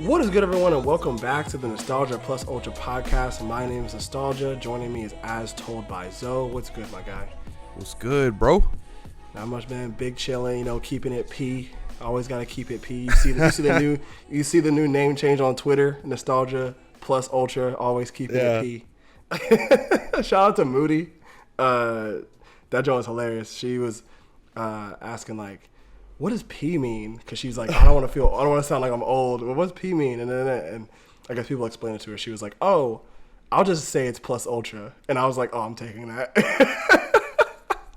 What is good, everyone, and welcome back to the Nostalgia Plus Ultra podcast. My name is Nostalgia. Joining me is As Told by Zoe. What's good, my guy? What's good, bro? Not much, man. Big chilling, keeping it P. Always gotta keep it P. You see the new name change on Twitter, Nostalgia Plus Ultra. Always keeping it P. Shout out to Moody. That joke was hilarious. She was asking like, what does P mean? Because she's like, I don't want to sound like I'm old. But what does P mean? And I guess people explained it to her. She was like, oh, I'll just say it's plus ultra. And I was like, oh, I'm taking that.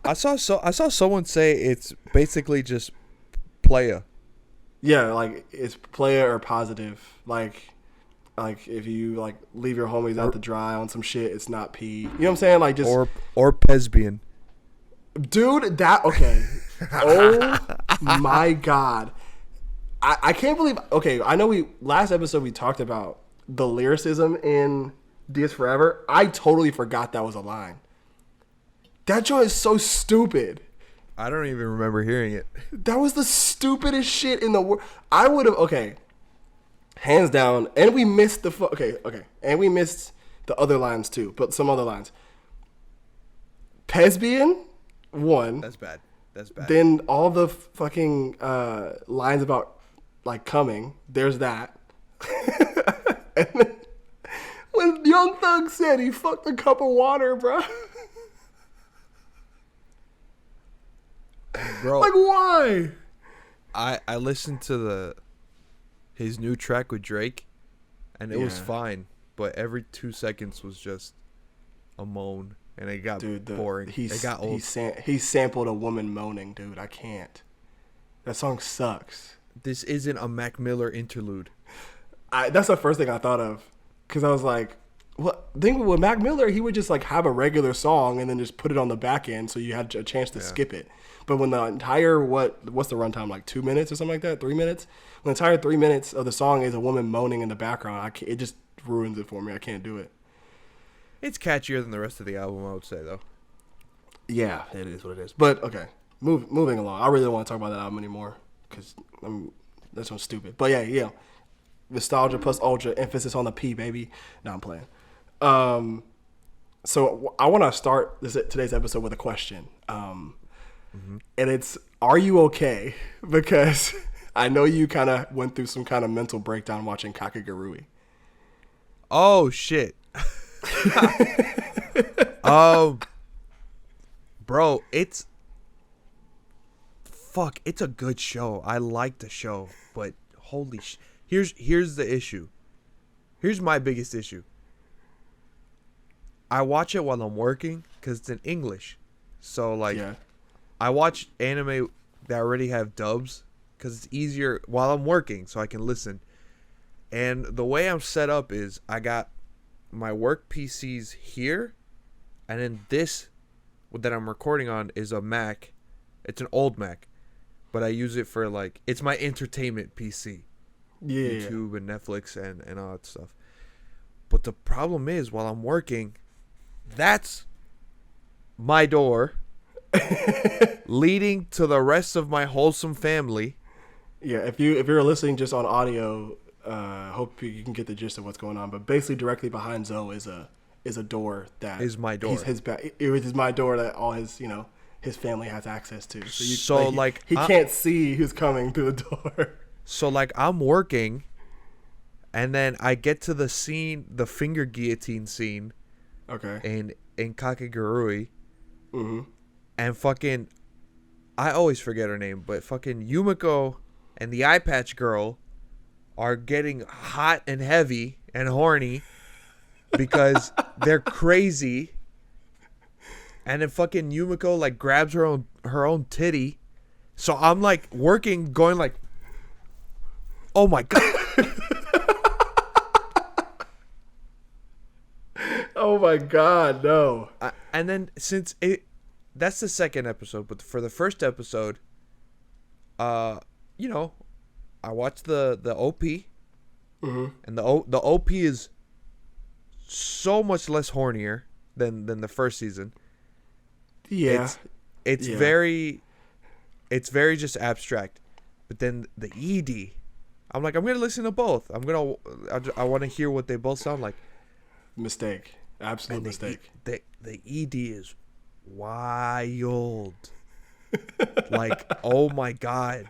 I saw someone say it's basically just playa. Yeah, like it's playa or positive. Like if you like leave your homies out to dry on some shit, it's not P. You know what I'm saying? Like just or lesbian. Dude, okay. Oh my God. I can't believe, okay, I know last episode we talked about the lyricism in DS Forever. I totally forgot that was a line. That joint is so stupid. I don't even remember hearing it. That was the stupidest shit in the world. I would have, okay, hands down, and we missed and we missed the other lines too, but some other lines. Lesbian, one. That's bad. Then all the fucking lines about like coming, there's that. And then when Young Thug said he fucked a cup of water, bro. Bro, like why? I listened to his new track with Drake, and it was fine, but every 2 seconds was just a moan. And it got boring. It got old. He sampled a woman moaning, dude. I can't. That song sucks. This isn't a Mac Miller interlude. That's the first thing I thought of. Because I was like, what? Think with Mac Miller, he would just like have a regular song and then just put it on the back end so you had a chance to skip it. But when the entire, what's the runtime, like 2 minutes or something like that? 3 minutes? When the entire 3 minutes of the song is a woman moaning in the background, it just ruins it for me. I can't do it. It's catchier than the rest of the album, I would say, though. Yeah, it is what it is. But, okay, moving along. I really don't want to talk about that album anymore because that's so stupid. But, yeah. Nostalgia plus ultra, emphasis on the P, baby. No, I'm playing. So I want to start today's episode with a question. And it's, are you okay? Because I know you kind of went through some kind of mental breakdown watching Kakegurui. Oh, shit. Bro, it's a good show. I like the show, but holy here's the issue. Here's my biggest issue. I watch it while I'm working because it's in English. So like, I watch anime that already have dubs because it's easier while I'm working, so I can listen. And the way I'm set up is I got my work PC's here, and then this that I'm recording on is a Mac. It's an old Mac, but I use it for like, it's my entertainment PC. YouTube and Netflix and all that stuff. But the problem is, while I'm working, that's my door leading to the rest of my wholesome family. Yeah, if you're listening just on audio, hope you can get the gist of what's going on. But basically, directly behind Zoe is a door that is my door. It is my door that all his his family has access to. So he can't see who's coming through the door. So like I'm working, and then I get to the scene, the finger guillotine scene. Okay. In Kakegurui. And fucking, I always forget her name, but fucking Yumiko and the eye patch girl are getting hot and heavy and horny because they're crazy. And then fucking Yumiko like grabs her own titty. So I'm like working, going like Oh my god. Oh my god, no. And then that's the second episode, but for the first episode, you know, I watched the OP, and the OP is so much less hornier than the first season. Yeah, it's very just abstract. But then the ED, I'm like, I'm gonna listen to both. I want to hear what they both sound like. Mistake, absolute mistake. The ED is wild. Like, oh my god.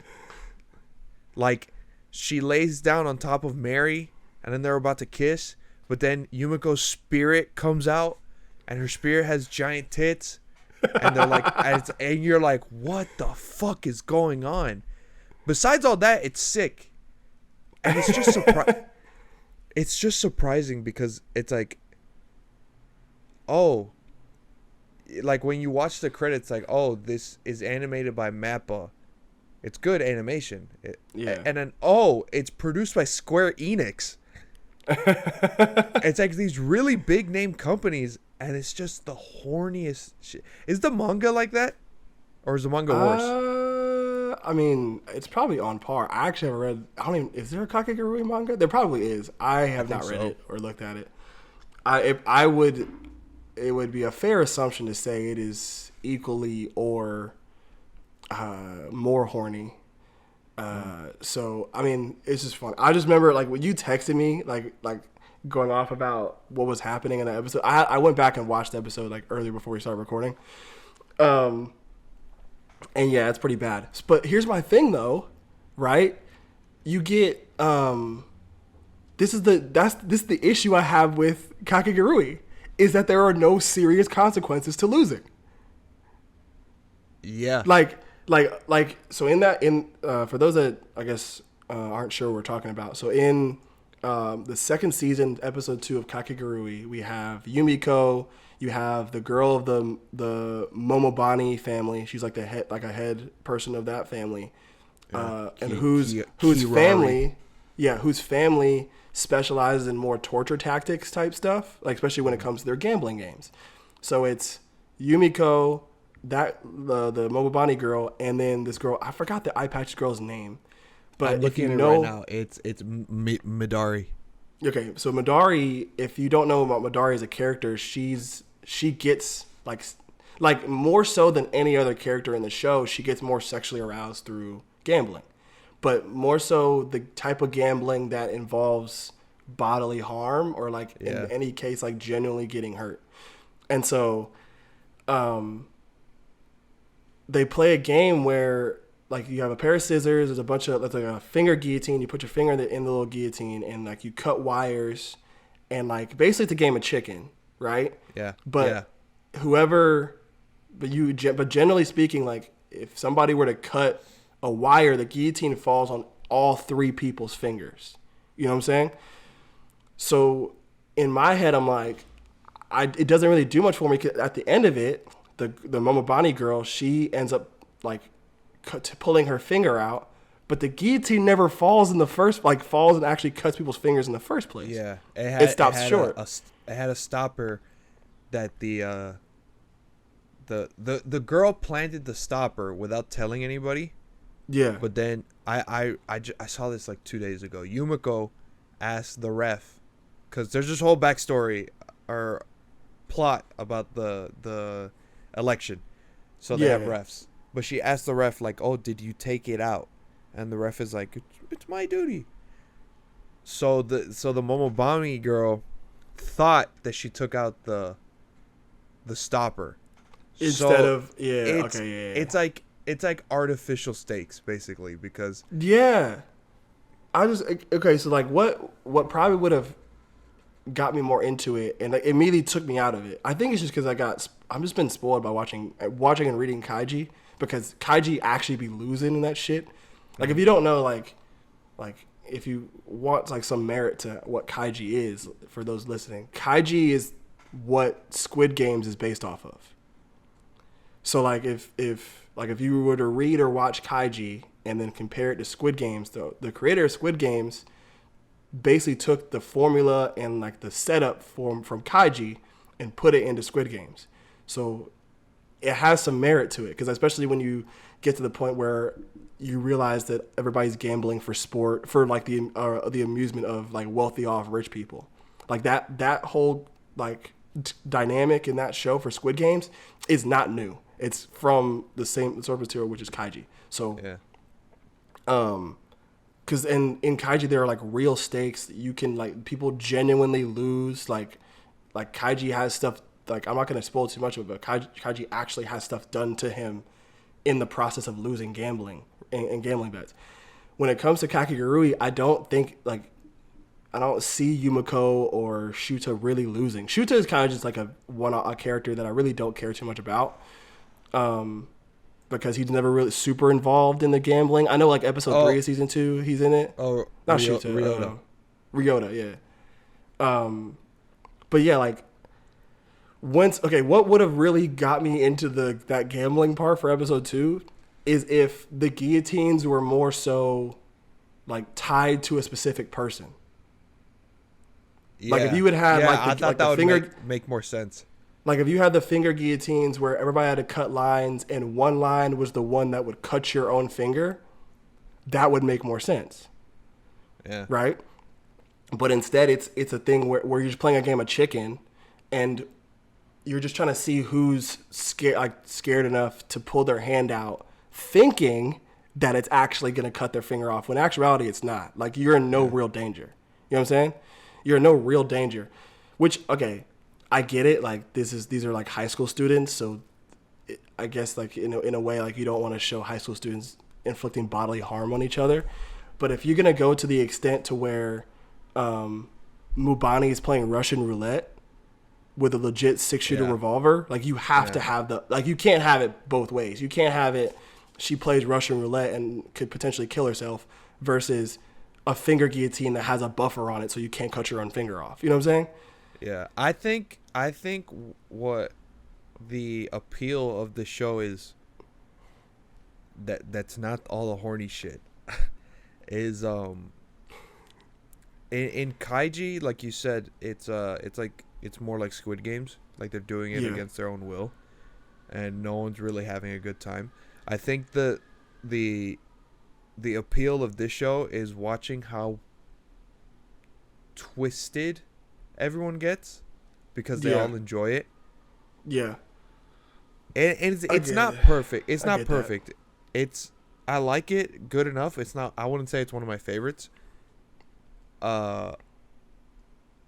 Like, she lays down on top of Mary, and then they're about to kiss, but then Yumiko's spirit comes out, and her spirit has giant tits, and they're like, and you're like, what the fuck is going on? Besides all that, it's sick, and it's just it's just surprising because it's like, oh, like when you watch the credits, like, oh, this is animated by Mappa. It's good animation. And then, oh, it's produced by Square Enix. It's like these really big name companies, and it's just the horniest shit. Is the manga like that? Or is the manga worse? I mean, it's probably on par. I actually haven't read, is there a Kakegurui manga? There probably is. I have not read it or looked at it. It would be a fair assumption to say it is equally or more horny. So I mean, it's just fun. I just remember like when you texted me, like going off about what was happening in that episode. I went back and watched the episode like earlier before we started recording. And yeah, it's pretty bad. But here's my thing though, right? You get this is the issue I have with Kakegurui, is that there are no serious consequences to losing. Yeah. Like so for those that I guess aren't sure what we're talking about. So in the second season, episode 2 of Kakegurui, we have Yumiko. You have the girl of the Momobani family. She's like a head person of that family, and whose family specializes in more torture tactics type stuff, like especially when it comes to their gambling games. So it's Yumiko, that the Momobani girl, and then this girl, I forgot the eye patch girl's name, but I'm looking at it right now. It's Midari. Okay, so Midari, if you don't know about Midari as a character, she gets like more so than any other character in the show, she gets more sexually aroused through gambling, but more so the type of gambling that involves bodily harm or like in any case like genuinely getting hurt. And so they play a game where like you have a pair of scissors, there's a bunch of, that's like a finger guillotine, you put your finger in the little guillotine and like you cut wires, and like basically it's a game of chicken, right? Yeah. But but generally speaking, like if somebody were to cut a wire, the guillotine falls on all 3 people's fingers. You know what I'm saying? So in my head, I'm like, it doesn't really do much for me. 'Cause at the end of it, the Momobani girl, she ends up like pulling her finger out, but the guillotine never falls in the first, like falls and actually cuts people's fingers in the first place. Yeah, it stops short. It had a stopper that the girl planted the stopper without telling anybody. Yeah. But then I saw this like 2 days ago. Yumiko asked the ref, because there's this whole backstory or plot about the election, so they have refs. But she asked the ref like, "Oh, did you take it out?" And the ref is like, "It's my duty." So the Momobami girl thought that she took out the stopper instead of It's like artificial stakes basically, because so like what probably would have got me more into it and it immediately took me out of it. I think it's just because I'm just been spoiled by watching and reading Kaiji, because Kaiji actually be losing in that shit. Like if you don't know, like if you want like some merit to what Kaiji is, for those listening, Kaiji is what Squid Games is based off of. So like if you were to read or watch Kaiji and then compare it to Squid Games. The creator of Squid Games basically took the formula and like the setup from Kaiji and put it into Squid Games. So it has some merit to it, because especially when you get to the point where you realize that everybody's gambling for sport, for like the amusement of like wealthy off rich people, like that whole like dynamic in that show for Squid Games is not new. It's from the same source material, which is Kaiji. So yeah. Because in Kaiji there are like real stakes. You can like people genuinely lose. Like Kaiji has stuff. Like I'm not gonna spoil too much of it, but Kaiji actually has stuff done to him in the process of losing gambling and gambling bets. When it comes to Kakegurui, I don't see Yumiko or Shuta really losing. Shuta is kind of just like a character that I really don't care too much about. Because he's never really super involved in the gambling. I know like episode 3 of season 2, he's in it. Oh, not Shuta. Ryota, yeah. But yeah, like what would have really got me into that gambling part for episode 2 is if the guillotines were more so like tied to a specific person. Yeah. Like if you would have I thought that would make more sense. Like if you had the finger guillotines where everybody had to cut lines and one line was the one that would cut your own finger, that would make more sense. Yeah. Right? But instead it's a thing where you're just playing a game of chicken and you're just trying to see who's scared enough to pull their hand out, thinking that it's actually going to cut their finger off. When in actuality, it's not. Like you're in no real danger. You know what I'm saying? You're in no real danger. Which, okay, I get it. Like these are like high school students, so I guess like in a way like you don't want to show high school students inflicting bodily harm on each other. But if you're gonna go to the extent to where Mubani is playing Russian roulette with a legit 6-shooter revolver, like you have to have you can't have it both ways. You can't have it. She plays Russian roulette and could potentially kill herself versus a finger guillotine that has a buffer on it so you can't cut your own finger off. You know what I'm saying? Yeah, I think what the appeal of the show is that's not all the horny shit. Is in Kaiji, like you said, it's more like Squid Games, like they're doing it against their own will, and no one's really having a good time. I think the appeal of this show is watching how twisted everyone gets because they all enjoy it. Yeah. And it's not perfect. It's not perfect. I like it good enough. It's not, I wouldn't say it's one of my favorites. But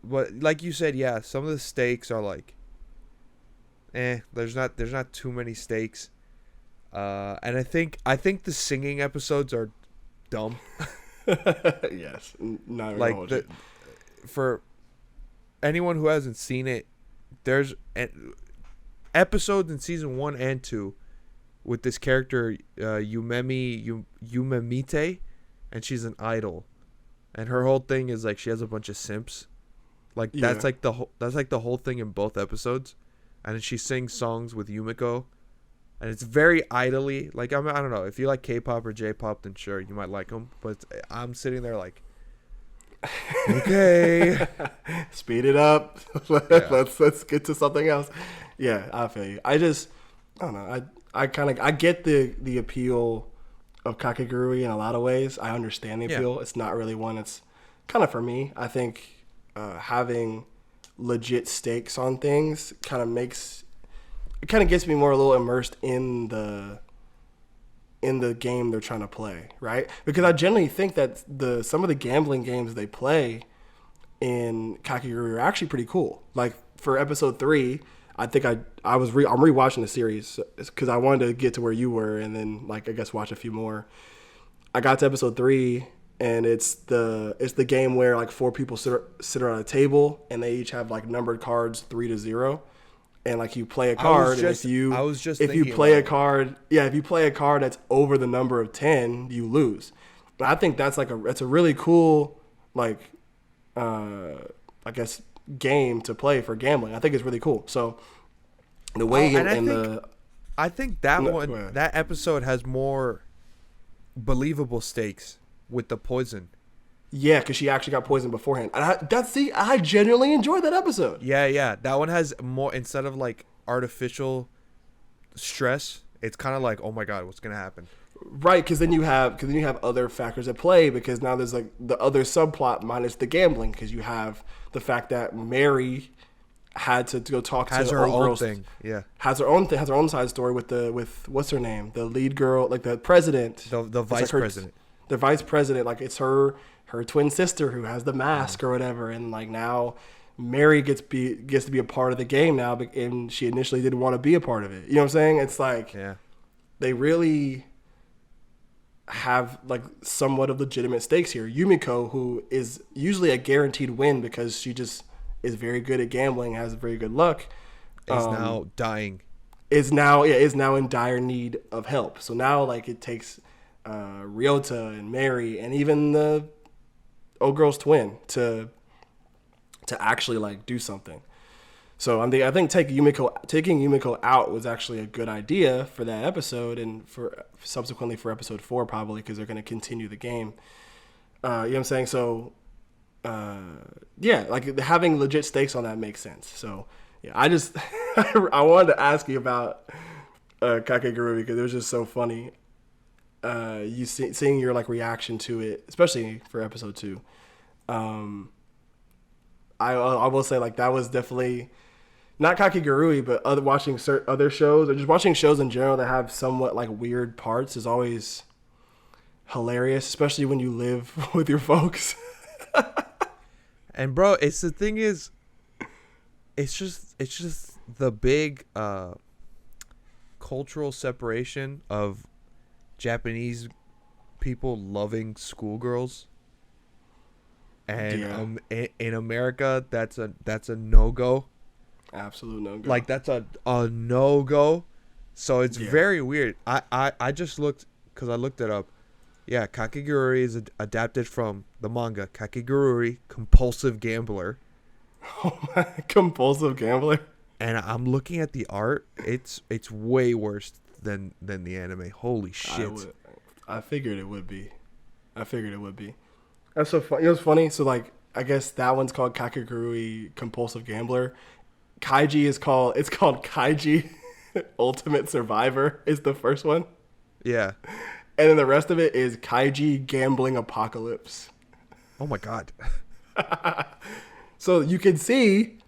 like you said, yeah, some of the stakes are like there's not too many stakes. And I think the singing episodes are dumb. Yes, not like for anyone who hasn't seen it, there's episodes in season 1 and 2 with this character Yumemite, and she's an idol, and her whole thing is like she has a bunch of simps. Like that's like the whole thing in both episodes, and then she sings songs with Yumiko. And it's very idly. Like, I don't know. If you like K-pop or J-pop, then sure, you might like them. But I'm sitting there like, okay. Speed it up. Let's get to something else. Yeah, I feel you. I don't know. I get the appeal of Kakegurui in a lot of ways. I understand the appeal. Yeah. It's not really one that's kind of for me. I think having legit stakes on things kind of gets me more a little immersed in the game they're trying to play, right? Because I generally think that some of the gambling games they play in Kakegurui are actually pretty cool. Like for episode 3, I think I'm rewatching the series because I wanted to get to where you were and then like I guess watch a few more. I got to episode 3 and it's the game where like 4 people sit around a table and they each have like numbered cards 3 to 0. And like you play a card, and if you play a card that's over the number of 10, you lose. But I think that's a really cool like I guess game to play for gambling. I think it's really cool. So the way I think that episode has more believable stakes with the poison. Yeah, because she actually got poisoned beforehand. And I genuinely enjoyed that episode. Yeah. That one has more, instead of like artificial stress, it's kind of like, oh my God, what's going to happen? Right, because then you have other factors at play, because now there's like the other subplot minus the gambling, because you have the fact that Mary had to go talk has to her old own girls, thing. Yeah. Has her own side story with what's her name? The lead girl, like the president. The vice president. The vice president, like it's her twin sister who has the mask or whatever, and like now Mary gets to be a part of the game now, and she initially didn't want to be a part of it. You know what I'm saying? It's like they really have like somewhat of legitimate stakes here. Yumiko, who is usually a guaranteed win because she just is very good at gambling, has very good luck, is now dying. Is now in dire need of help. So now like it takes Ryota and Mary and even the old girl's twin to actually like do something. So I think taking Yumiko out was actually a good idea for that episode, and for subsequently for episode 4 probably, because they're going to continue the game. You know what I'm saying? So yeah, like having legit stakes on that makes sense. So yeah, I just I wanted to ask you about Kakegurui because it was just so funny. Seeing your like reaction to it, especially for episode 2. I will say like that was definitely not Kakegurui, but watching other shows or just watching shows in general that have somewhat like weird parts is always hilarious, especially when you live with your folks. And bro, it's the thing is, it's just the big cultural separation of Japanese people loving schoolgirls, and in America that's a no-go. Absolute no-go. Like that's a no-go. So it's very weird. I just looked, because I looked it up. Yeah, Kakegurui is adapted from the manga Kakegurui, Compulsive Gambler. Oh my, Compulsive Gambler. And I'm looking at the art. It's way worse than the anime. Holy shit. I figured it would be. That's so funny. It was funny. So like, I guess that one's called Kakegurui Compulsive Gambler. Kaiji is called Kaiji Ultimate Survivor is the first one. Yeah. And then the rest of it is Kaiji Gambling Apocalypse. Oh my God. So you can see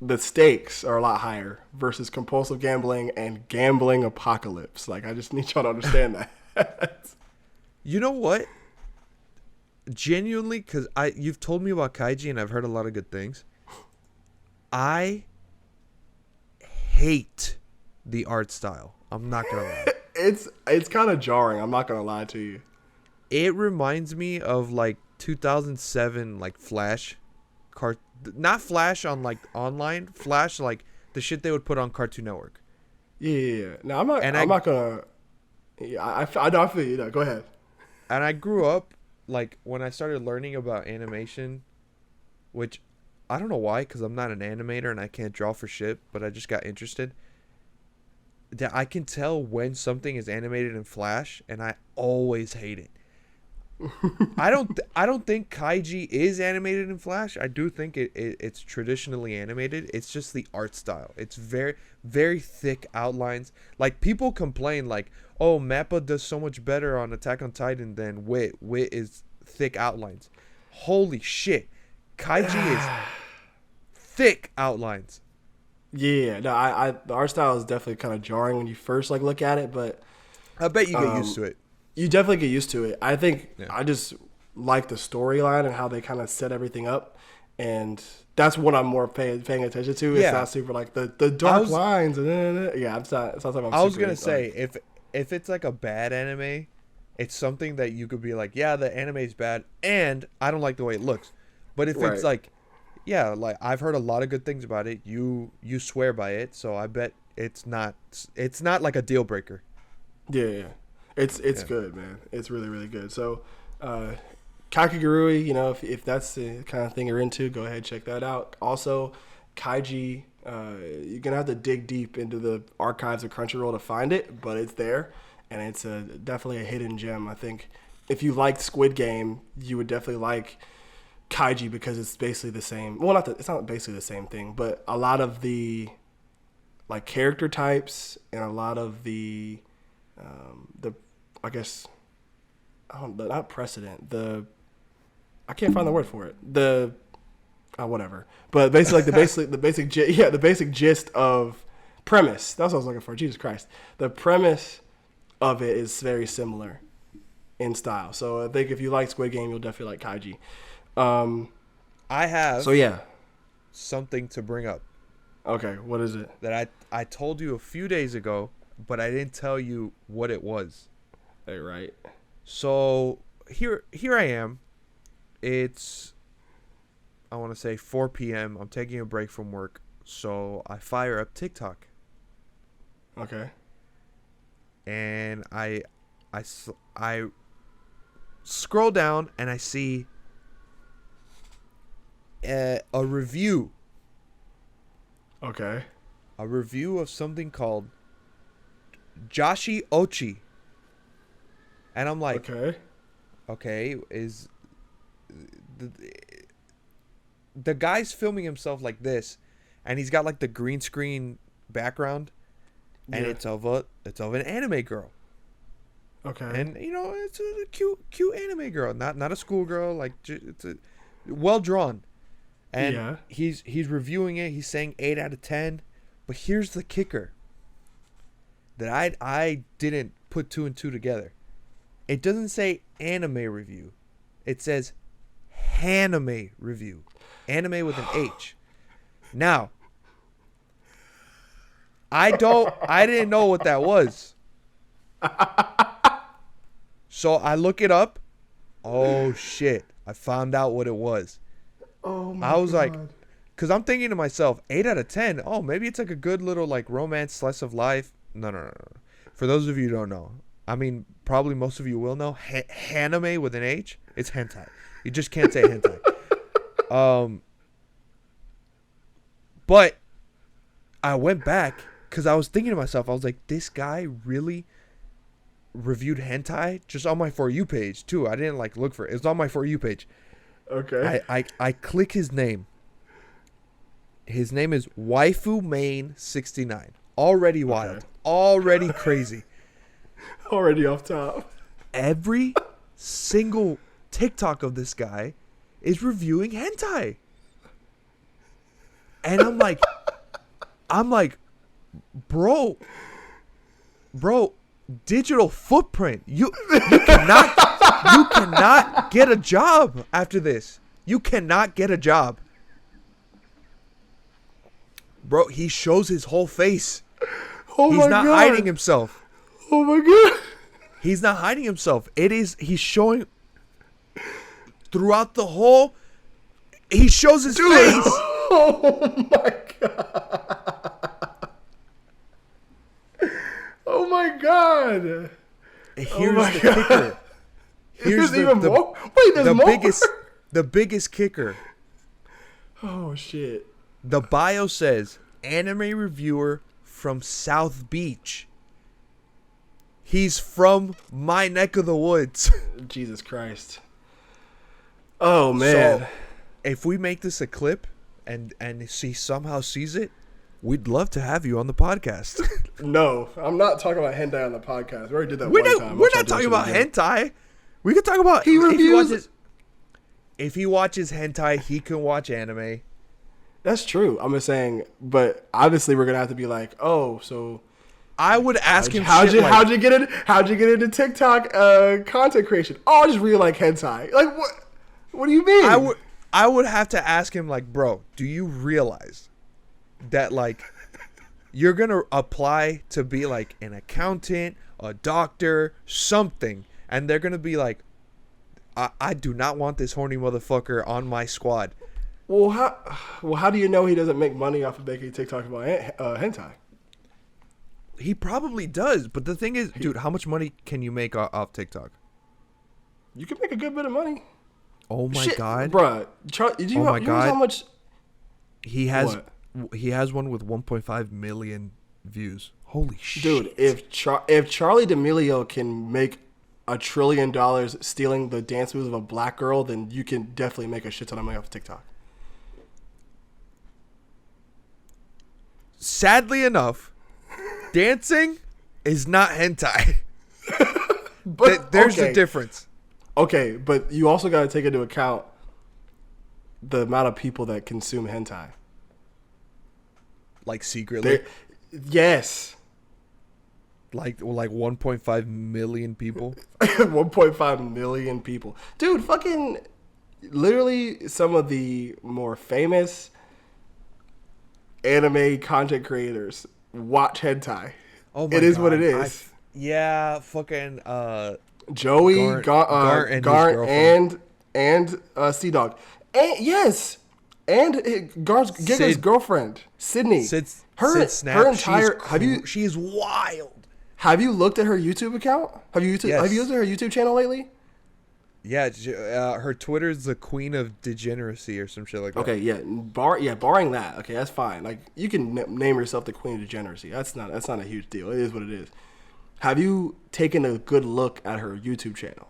the stakes are a lot higher versus Compulsive Gambling and Gambling Apocalypse. Like, I just need y'all to understand that. You know what? Genuinely, because you've told me about Kaiji and I've heard a lot of good things. I hate the art style. I'm not gonna lie. It's kind of jarring. I'm not gonna lie to you. It reminds me of like 2007, like Flash, not Flash on like online, Flash like the shit they would put on Cartoon Network. Yeah. No, I'm not gonna. Yeah, I know. I feel you. Go ahead. And I grew up like when I started learning about animation, which I don't know why, because I'm not an animator and I can't draw for shit, but I just got interested. That I can tell when something is animated in Flash, and I always hate it. I don't think Kaiji is animated in Flash. I do think it's traditionally animated. It's just the art style. It's very, very thick outlines. Like, people complain like, oh, Mappa does so much better on Attack on Titan than Wit. Wit is thick outlines. Holy shit. Kaiji is thick outlines. Yeah, no, the art style is definitely kind of jarring when you first like look at it, but I bet you get used to it. You definitely get used to it. I think I just like the storyline and how they kind of set everything up, and that's what I'm more paying attention to. It's not super like the dark lines and it's not something I'm. I was gonna say if it's like a bad anime, it's something that you could be like, yeah, the anime is bad, and I don't like the way it looks. But if it's like, yeah, like I've heard a lot of good things about it. You swear by it, so I bet it's not like a deal breaker. Yeah. It's good, man. It's really, really good. So, Kakegurui, if that's the kind of thing you're into, go ahead, check that out. Also, Kaiji, you're going to have to dig deep into the archives of Crunchyroll to find it, but it's there. and it's definitely a hidden gem. I think if you liked Squid Game, you would definitely like Kaiji because it's basically the same. Well, it's not basically the same thing, but a lot of the like character types and a lot of the I guess I don't know, not precedent. I can't find the word for it. Whatever. But basically, like the basic gist of premise. That's what I was looking for. Jesus Christ. The premise of it is very similar in style. So I think if you like Squid Game, you'll definitely like Kaiji. I have something to bring up. Okay, what is it? That I told you a few days ago, but I didn't tell you what it was. Hey, right. So here I am. It's, I want to say 4 p.m. I'm taking a break from work, so I fire up TikTok. Okay. And I scroll down and I see a review. Okay. A review of something called Joshi Ochi. And I'm like, okay, is the guy's filming himself like this, and he's got like the green screen background, and it's of an anime girl. Okay. And it's a cute anime girl, not a schoolgirl. Like it's a well drawn. And he's reviewing it. He's saying 8 out of 10. But here's the kicker that I didn't put 2 and 2 together. It doesn't say anime review. It says Haname review. Anime with an H. Now, I didn't know what that was. So I look it up. Oh shit. I found out what it was. Oh my I was God. like, because I'm thinking to myself, 8 out of 10. Oh, maybe it's like a good little like romance slice of life. No. For those of you who don't know, I mean, probably most of you will know. Haname with an H. It's hentai. You just can't say hentai. But I went back because I was thinking to myself, I was like, this guy really reviewed hentai just on my For You page too. I didn't like look for it. It's on my For You page. Okay. I click his name. His name is Waifu Main 69. Already wild. Okay. Already crazy. Already off top. Every single TikTok of this guy is reviewing hentai. And I'm like, bro, digital footprint. You cannot get a job after this. You cannot get a job. Bro, he shows his whole face. Oh He's not hiding himself. Oh my God. He's not hiding himself. He's showing throughout the whole. He shows his face. Oh my God. Oh my God. Here's the kicker. Here's even more. Wait, there's more. The biggest kicker. Oh shit. The bio says anime reviewer from South Beach. He's from my neck of the woods. Jesus Christ. Oh man. So, if we make this a clip and he somehow sees it, we'd love to have you on the podcast. No, I'm not talking about hentai on the podcast. We already did that We're one time. We're not talking about hentai. We could talk about if he watches hentai, he can watch anime. That's true. I'm just saying, but obviously we're gonna have to be like, oh, so I would ask him. How'd you get into TikTok content creation? Oh, I just really like hentai. Like what? What do you mean? I would have to ask him like, bro, do you realize that like you're gonna apply to be like an accountant, a doctor, something, and they're gonna be like, I do not want this horny motherfucker on my squad. Well, how do you know he doesn't make money off of making TikTok about hentai? He probably does, but the thing is, dude, how much money can you make off TikTok? You can make a good bit of money. Oh my God, bruh! Did you know how much he has? What? He has one with 1.5 million views. Holy shit. Dude, if Charlie D'Amelio can make $1 trillion stealing the dance moves of a black girl, then you can definitely make a shit ton of money off TikTok. Sadly enough, dancing is not hentai. But there's a difference. Okay, but you also got to take into account the amount of people that consume hentai. Like secretly? Yes. Like 1.5 million people? 1.5 million people. Dude, fucking literally some of the more famous anime content creators watch hentai. Oh my It is God. what it is. Yeah, fucking Joey, Garnt and his Garnt and Sea Dog. And yes. And Garnt's Giga's girlfriend, Sydney. Sid Her Snap, entire she's wild. Have you looked at her YouTube account? Have you looked at her YouTube channel lately? Yeah, her Twitter's the queen of degeneracy or some shit like that. Okay, barring that, okay, that's fine. Like you can name yourself the queen of degeneracy. That's not a huge deal. It is what it is. Have you taken a good look at her YouTube channel?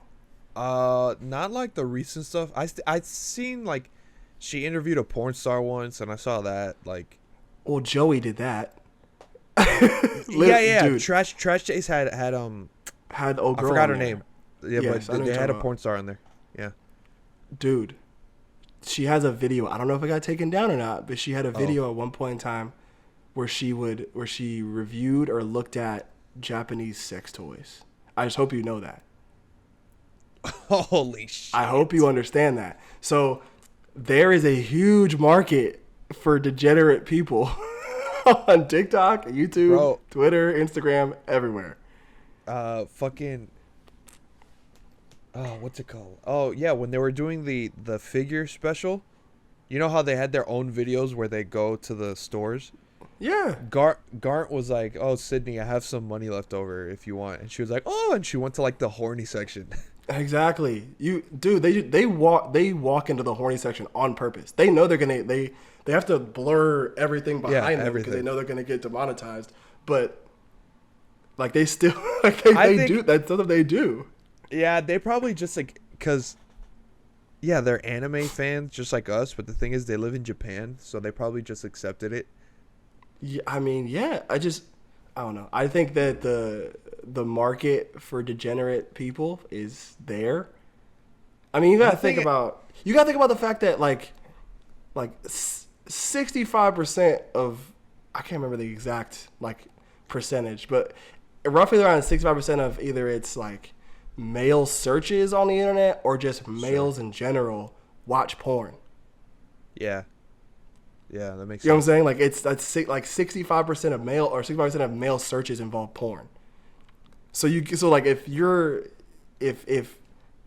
Not like the recent stuff. I've seen like she interviewed a porn star once, and I saw that like. Well, Joey did that. Yeah. Dude. Trash Chase had old girl. I forgot her name. Yeah, yes, but they had a porn star in there. Yeah. Dude, she has a video. I don't know if it got taken down or not, but she had a video at one point in time where she reviewed or looked at Japanese sex toys. I just hope you know that. Holy shit. I hope you understand that. So there is a huge market for degenerate people on TikTok, YouTube, Bro. Twitter, Instagram, everywhere. Fucking. Oh, what's it called? Oh, yeah, when they were doing the figure special, you know how they had their own videos where they go to the stores? Yeah. Garnt was like, "Oh, Sydney, I have some money left over if you want." And she was like, "Oh," and she went to like the horny section. Exactly. They walk into the horny section on purpose. They know they have to blur everything behind them because they know they're gonna get demonetized. But like they still do. That's something they do. Yeah, they probably just like because. Yeah, they're anime fans just like us, but the thing is they live in Japan, so they probably just accepted it. Yeah, I mean, yeah. I don't know. I think that the market for degenerate people is there. I mean, you gotta think about the fact that like 65% of, I can't remember the exact like percentage, but roughly around 65% of either it's like male searches on the internet or just males in general watch porn. Yeah. Yeah, that makes sense. You know what I'm saying? Like that's like 65% of male or 65% of male searches involve porn. So like if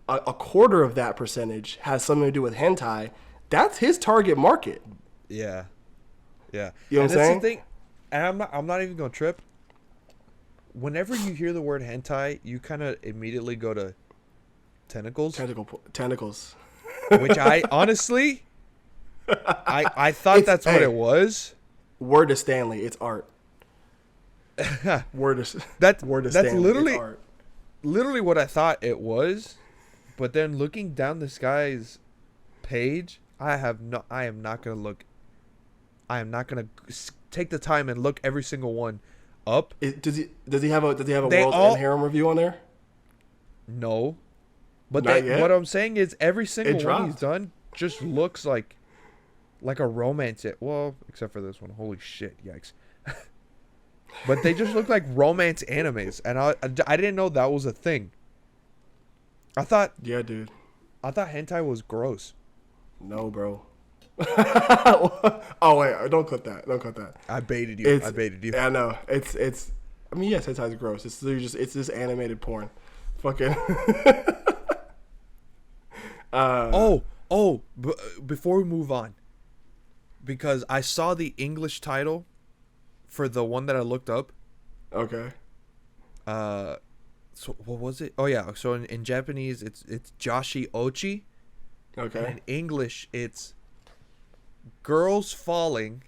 a quarter of that percentage has something to do with hentai, that's his target market. Yeah. Yeah. You know what I'm saying? The thing, and I'm not even gonna trip. Whenever you hear the word hentai, you kind of immediately go to tentacles. Tentacles. Which I honestly, I thought that's what it was. Word to Stanley, it's art. Word to Stanley, that's it's art. Literally what I thought it was, but then looking down this guy's page, I am not gonna take the time and look every single one up. Does he have a World's End Harem review on there? No, but what I'm saying is every single one he's done just looks like a romance. Well, except for this one. Holy shit! Yikes! But they just look like romance animes, and I didn't know that was a thing. I thought. Yeah, dude. I thought hentai was gross. No, bro. Oh wait! Don't clip that. Don't clip that. I baited you. Yeah, I know. It's. I mean, yes, hentai is gross. It's literally it's just animated porn. Fucking. Before we move on, because I saw the English title for the one that I looked up. Okay. So what was it? Oh yeah. So in Japanese, it's Joshi Ochi. Okay. And in English, it's Girls Falling,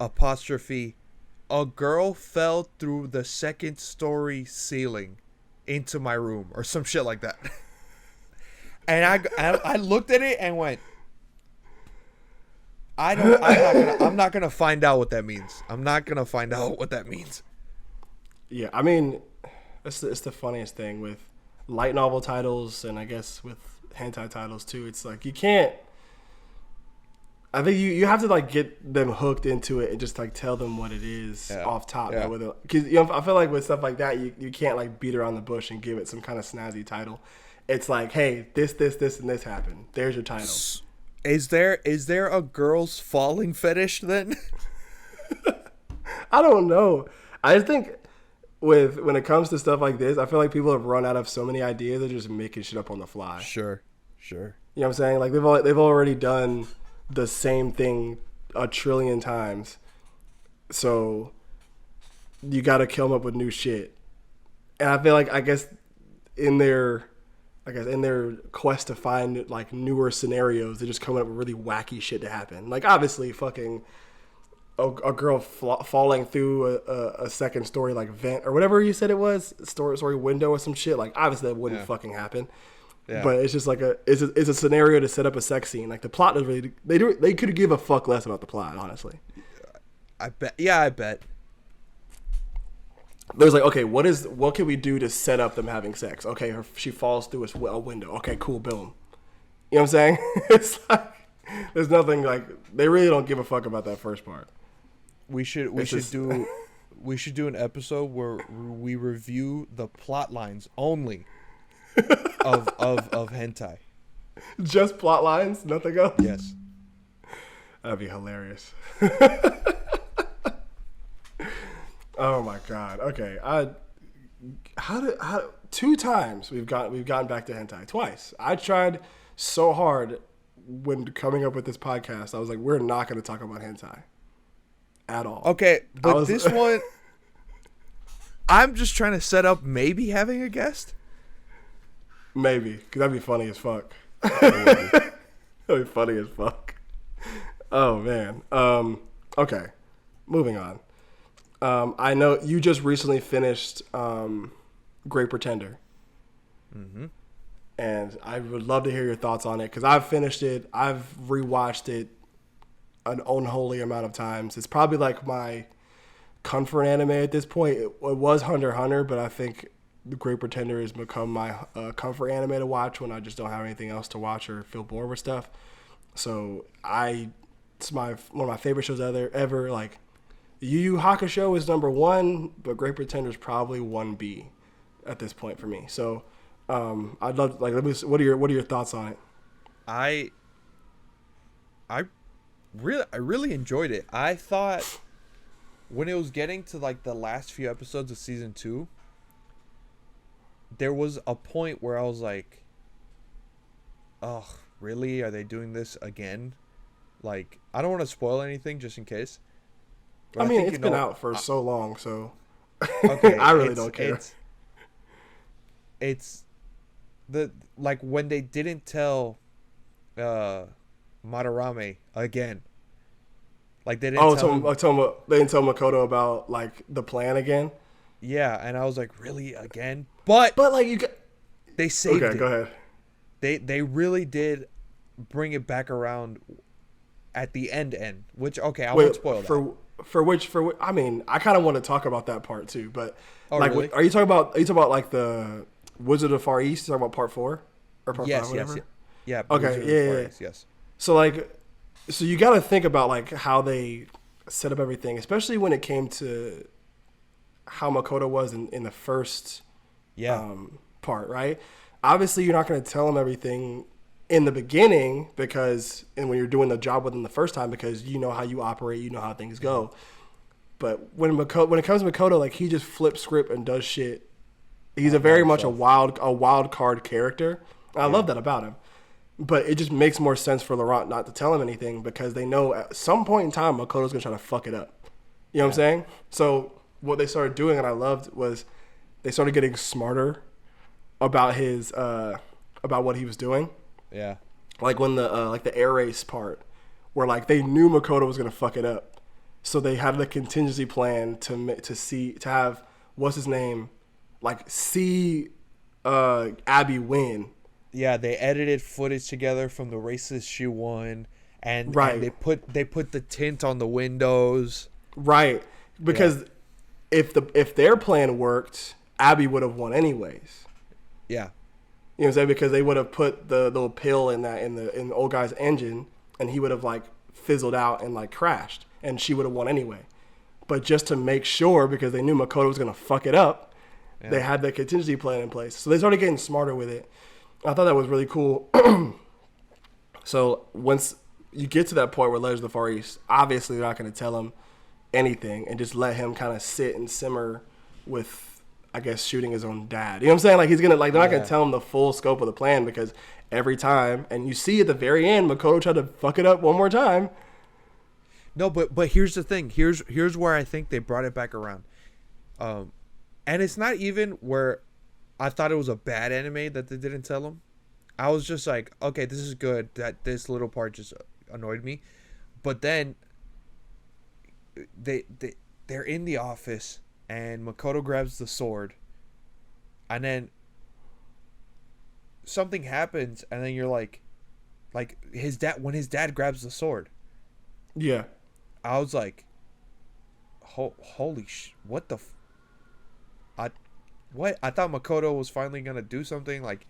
apostrophe, a girl fell through the second story ceiling into my room or some shit like that. And I looked at it and went, I'm not gonna find out what that means. I'm not gonna find out what that means. Yeah, I mean, it's the funniest thing with light novel titles, and I guess with hentai titles too. It's like you can't. I think you have to like get them hooked into it and just like tell them what it is off top. Yeah. Because I feel like with stuff like that, you can't like beat around the bush and give it some kind of snazzy title. It's like, hey, this, and this happened. There's your title. Is there a girl's falling fetish then? I don't know. I just think when it comes to stuff like this, I feel like people have run out of so many ideas. They're just making shit up on the fly. Sure. You know what I'm saying? Like they've already done the same thing a trillion times. So you got to kill them up with new shit. And I feel like I guess in their quest to find like newer scenarios, they're just coming up with really wacky shit to happen. Like obviously fucking a girl falling through a second story like vent or whatever you said it was, story window or some shit. Like obviously that wouldn't fucking happen. Yeah. But it's just like it's a scenario to set up a sex scene. Like the plot is really they could give a fuck less about the plot, honestly. I bet. Yeah, I bet. There's like, okay, what can we do to set up them having sex? Okay, she falls through a window. Okay, cool, boom. You know what I'm saying? It's like there's nothing like they really don't give a fuck about that first part. We should do an episode where we review the plot lines only of hentai. Just plot lines, nothing else. Yes, that'd be hilarious. Oh my god. Okay, how 2 times we've gotten back to hentai. Twice. I tried so hard when coming up with this podcast. I was like, we're not going to talk about hentai at all. Okay, but this one, I'm just trying to set up maybe having a guest. Maybe, because that'd be funny as fuck. That'd be funny as fuck. Oh, man. Okay, moving on. I know you just recently finished Great Pretender. Mm-hmm. And I would love to hear your thoughts on it, because I've finished it. I've rewatched it an unholy amount of times. It's probably like my comfort anime at this point. It was Hunter x Hunter, but I think The Great Pretender has become my comfort anime to watch when I just don't have anything else to watch or feel bored with stuff. So it's one of my favorite shows ever. Like Yu Yu Hakusho is number 1, but Great Pretender is probably 1B at this point for me. So I'd love what are your thoughts on it? I really enjoyed it. I thought when it was getting to like the last few episodes of season 2, there was a point where I was like, oh, really? Are they doing this again? Like, I don't want to spoil anything just in case. But I mean, it's been out for so long, so okay, I really don't care. It's the like when they didn't tell Madarame again. Like they didn't they didn't tell Makoto about like the plan again. Yeah, and I was like, really again? But like they saved it. Okay, go ahead. They really did bring it back around at the end, which okay, I won't spoil that. For which I mean, I kind of want to talk about that part too, but like really? Are you talking about like the Wizard of Far East? You're talking about part 4 or part 5 whatever? Yes. Yeah. Okay, yeah. Yes. So you got to think about like how they set up everything, especially when it came to how Makoto was in the first part, right? Obviously, you're not going to tell him everything in the beginning and when you're doing the job with him the first time, because you know how you operate, you know how things go. But when it comes to Makoto, like he just flips script and does shit. He's a very much a wild card character. I love that about him. But it just makes more sense for Laurent not to tell him anything, because they know at some point in time Makoto's gonna try to fuck it up. You know what I'm saying? So what they started doing, and I loved, was they started getting smarter about his about what he was doing. Yeah. Like when the air race part, where like they knew Makoto was gonna fuck it up, So they had the contingency plan to have what's his name, like see Abby win. Yeah, they edited footage together from the races she won, and they put the tint on the windows. Right, because if their plan worked, Abby would have won anyways. Yeah. You know what I'm saying? Because they would have put the little pill in the old guy's engine, and he would have like fizzled out and like crashed, and she would have won anyway. But just to make sure, because they knew Makoto was gonna fuck it up, they had the contingency plan in place. So they started getting smarter with it. I thought that was really cool. So once you get to that point where Legends of the Far East, obviously they're not gonna tell him anything and just let him kind of sit and simmer with, I guess, shooting his own dad. You know what I'm saying? Like, he's gonna, like, they're not gonna tell him the full scope of the plan, because every time, and you see at the very end, Makoto tried to fuck it up one more time. No, but here's the thing. Here's where I think they brought it back around. And it's not even where I thought it was a bad anime that they didn't tell him. I was just like, okay, this is good. That this little part just annoyed me. But then they're in the office, and Makoto grabs the sword, and then something happens, and then you're like his dad grabs the sword. Yeah. I was like, holy what the what? I thought Makoto was finally gonna do something. Like,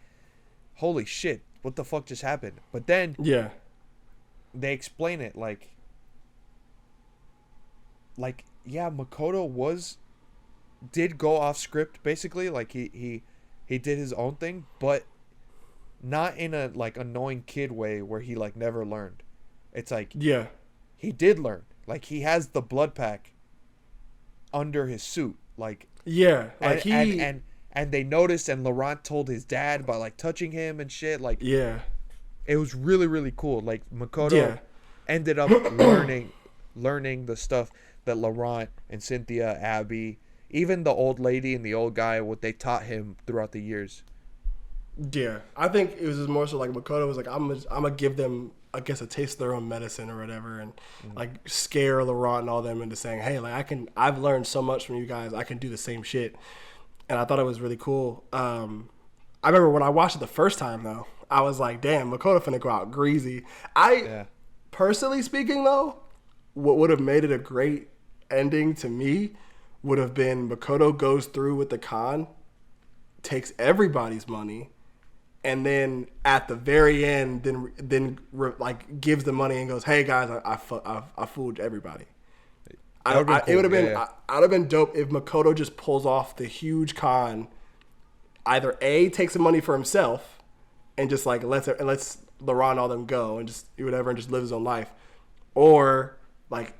holy shit, what the fuck just happened? But then they explain it like yeah, Makoto did go off script, basically. Like, he did his own thing, but not in a like annoying kid way where he like never learned. It's like, he did learn. Like, he has the blood pack under his suit. Like, like and they noticed, and Laurent told his dad by like touching him and shit. Like, it was really, really cool. Like, Makoto ended up learning the stuff that Laurent and Cynthia, Abby, even the old lady and the old guy, what they taught him throughout the years. Yeah, I think it was just more so like Makoto was like, I'm gonna give them, I guess, a taste of their own medicine or whatever, and like scare Laurent and all them into saying, hey, like I've learned so much from you guys, I can do the same shit. And I thought it was really cool. I remember when I watched it the first time though, I was like, damn, Makoto finna go out greasy. Personally speaking though, what would have made it a great ending to me would have been Makoto goes through with the con, takes everybody's money, and then at the very end, then like gives the money and goes, "Hey guys, I fooled everybody." It would have been I'd have been dope if Makoto just pulls off the huge con. Either A, takes the money for himself and just like lets Laurent and all them go and just do whatever and just live his own life, or like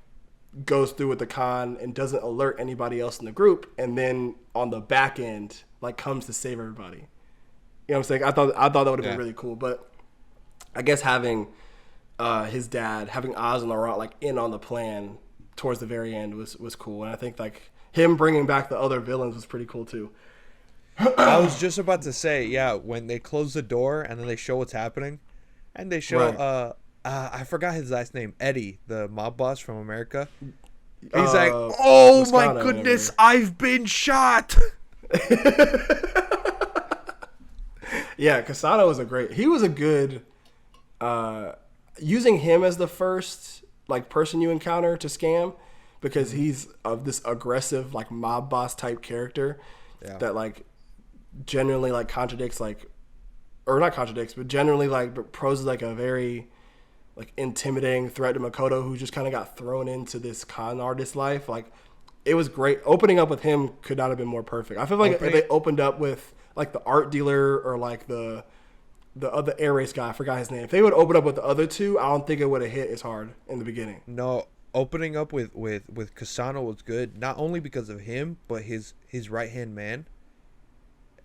goes through with the con and doesn't alert anybody else in the group, and then on the back end like comes to save everybody. You know what I'm saying? I thought that would have been really cool. But I guess having his dad, having Oz and Laurent like in on the plan towards the very end was cool. And I think like him bringing back the other villains was pretty cool too. I was just about to say, when they close the door and then they show what's happening, and they show I forgot his last name, Eddie, the mob boss from America. He's like, oh my goodness, I've been shot. Yeah, Kasano was he was a good, using him as the first like person you encounter to scam, because he's of this aggressive like mob boss type character that like generally like contradicts like, or not contradicts, but generally like poses like a very like intimidating threat to Makoto, who just kind of got thrown into this con artist life. Like, it was great. Opening up with him could not have been more perfect. I feel like if they opened up with like the art dealer or like the other air race guy, I forgot his name. If they would open up with the other two, I don't think it would have hit as hard in the beginning. No, opening up with Kasano was good, not only because of him, but his right hand man.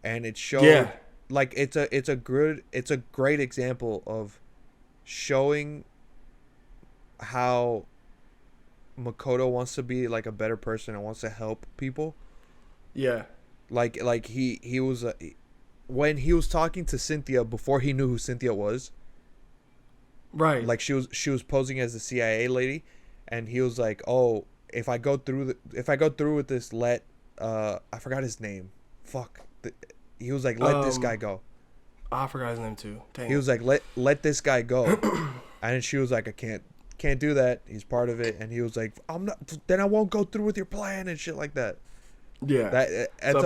And it showed like it's a great example of showing how Makoto wants to be like a better person and wants to help people. Yeah. Like he was when he was talking to Cynthia before he knew who Cynthia was. Right. Like she was posing as the CIA lady, and he was like, "Oh, if I go through with this, I forgot his name. Fuck. He was like, let this guy go. I forgot his name too. Dang. He was like, let this guy go. And she was like, I can't do that. He's part of it. And he was like, then I won't go through with your plan and shit like that. Yeah. That's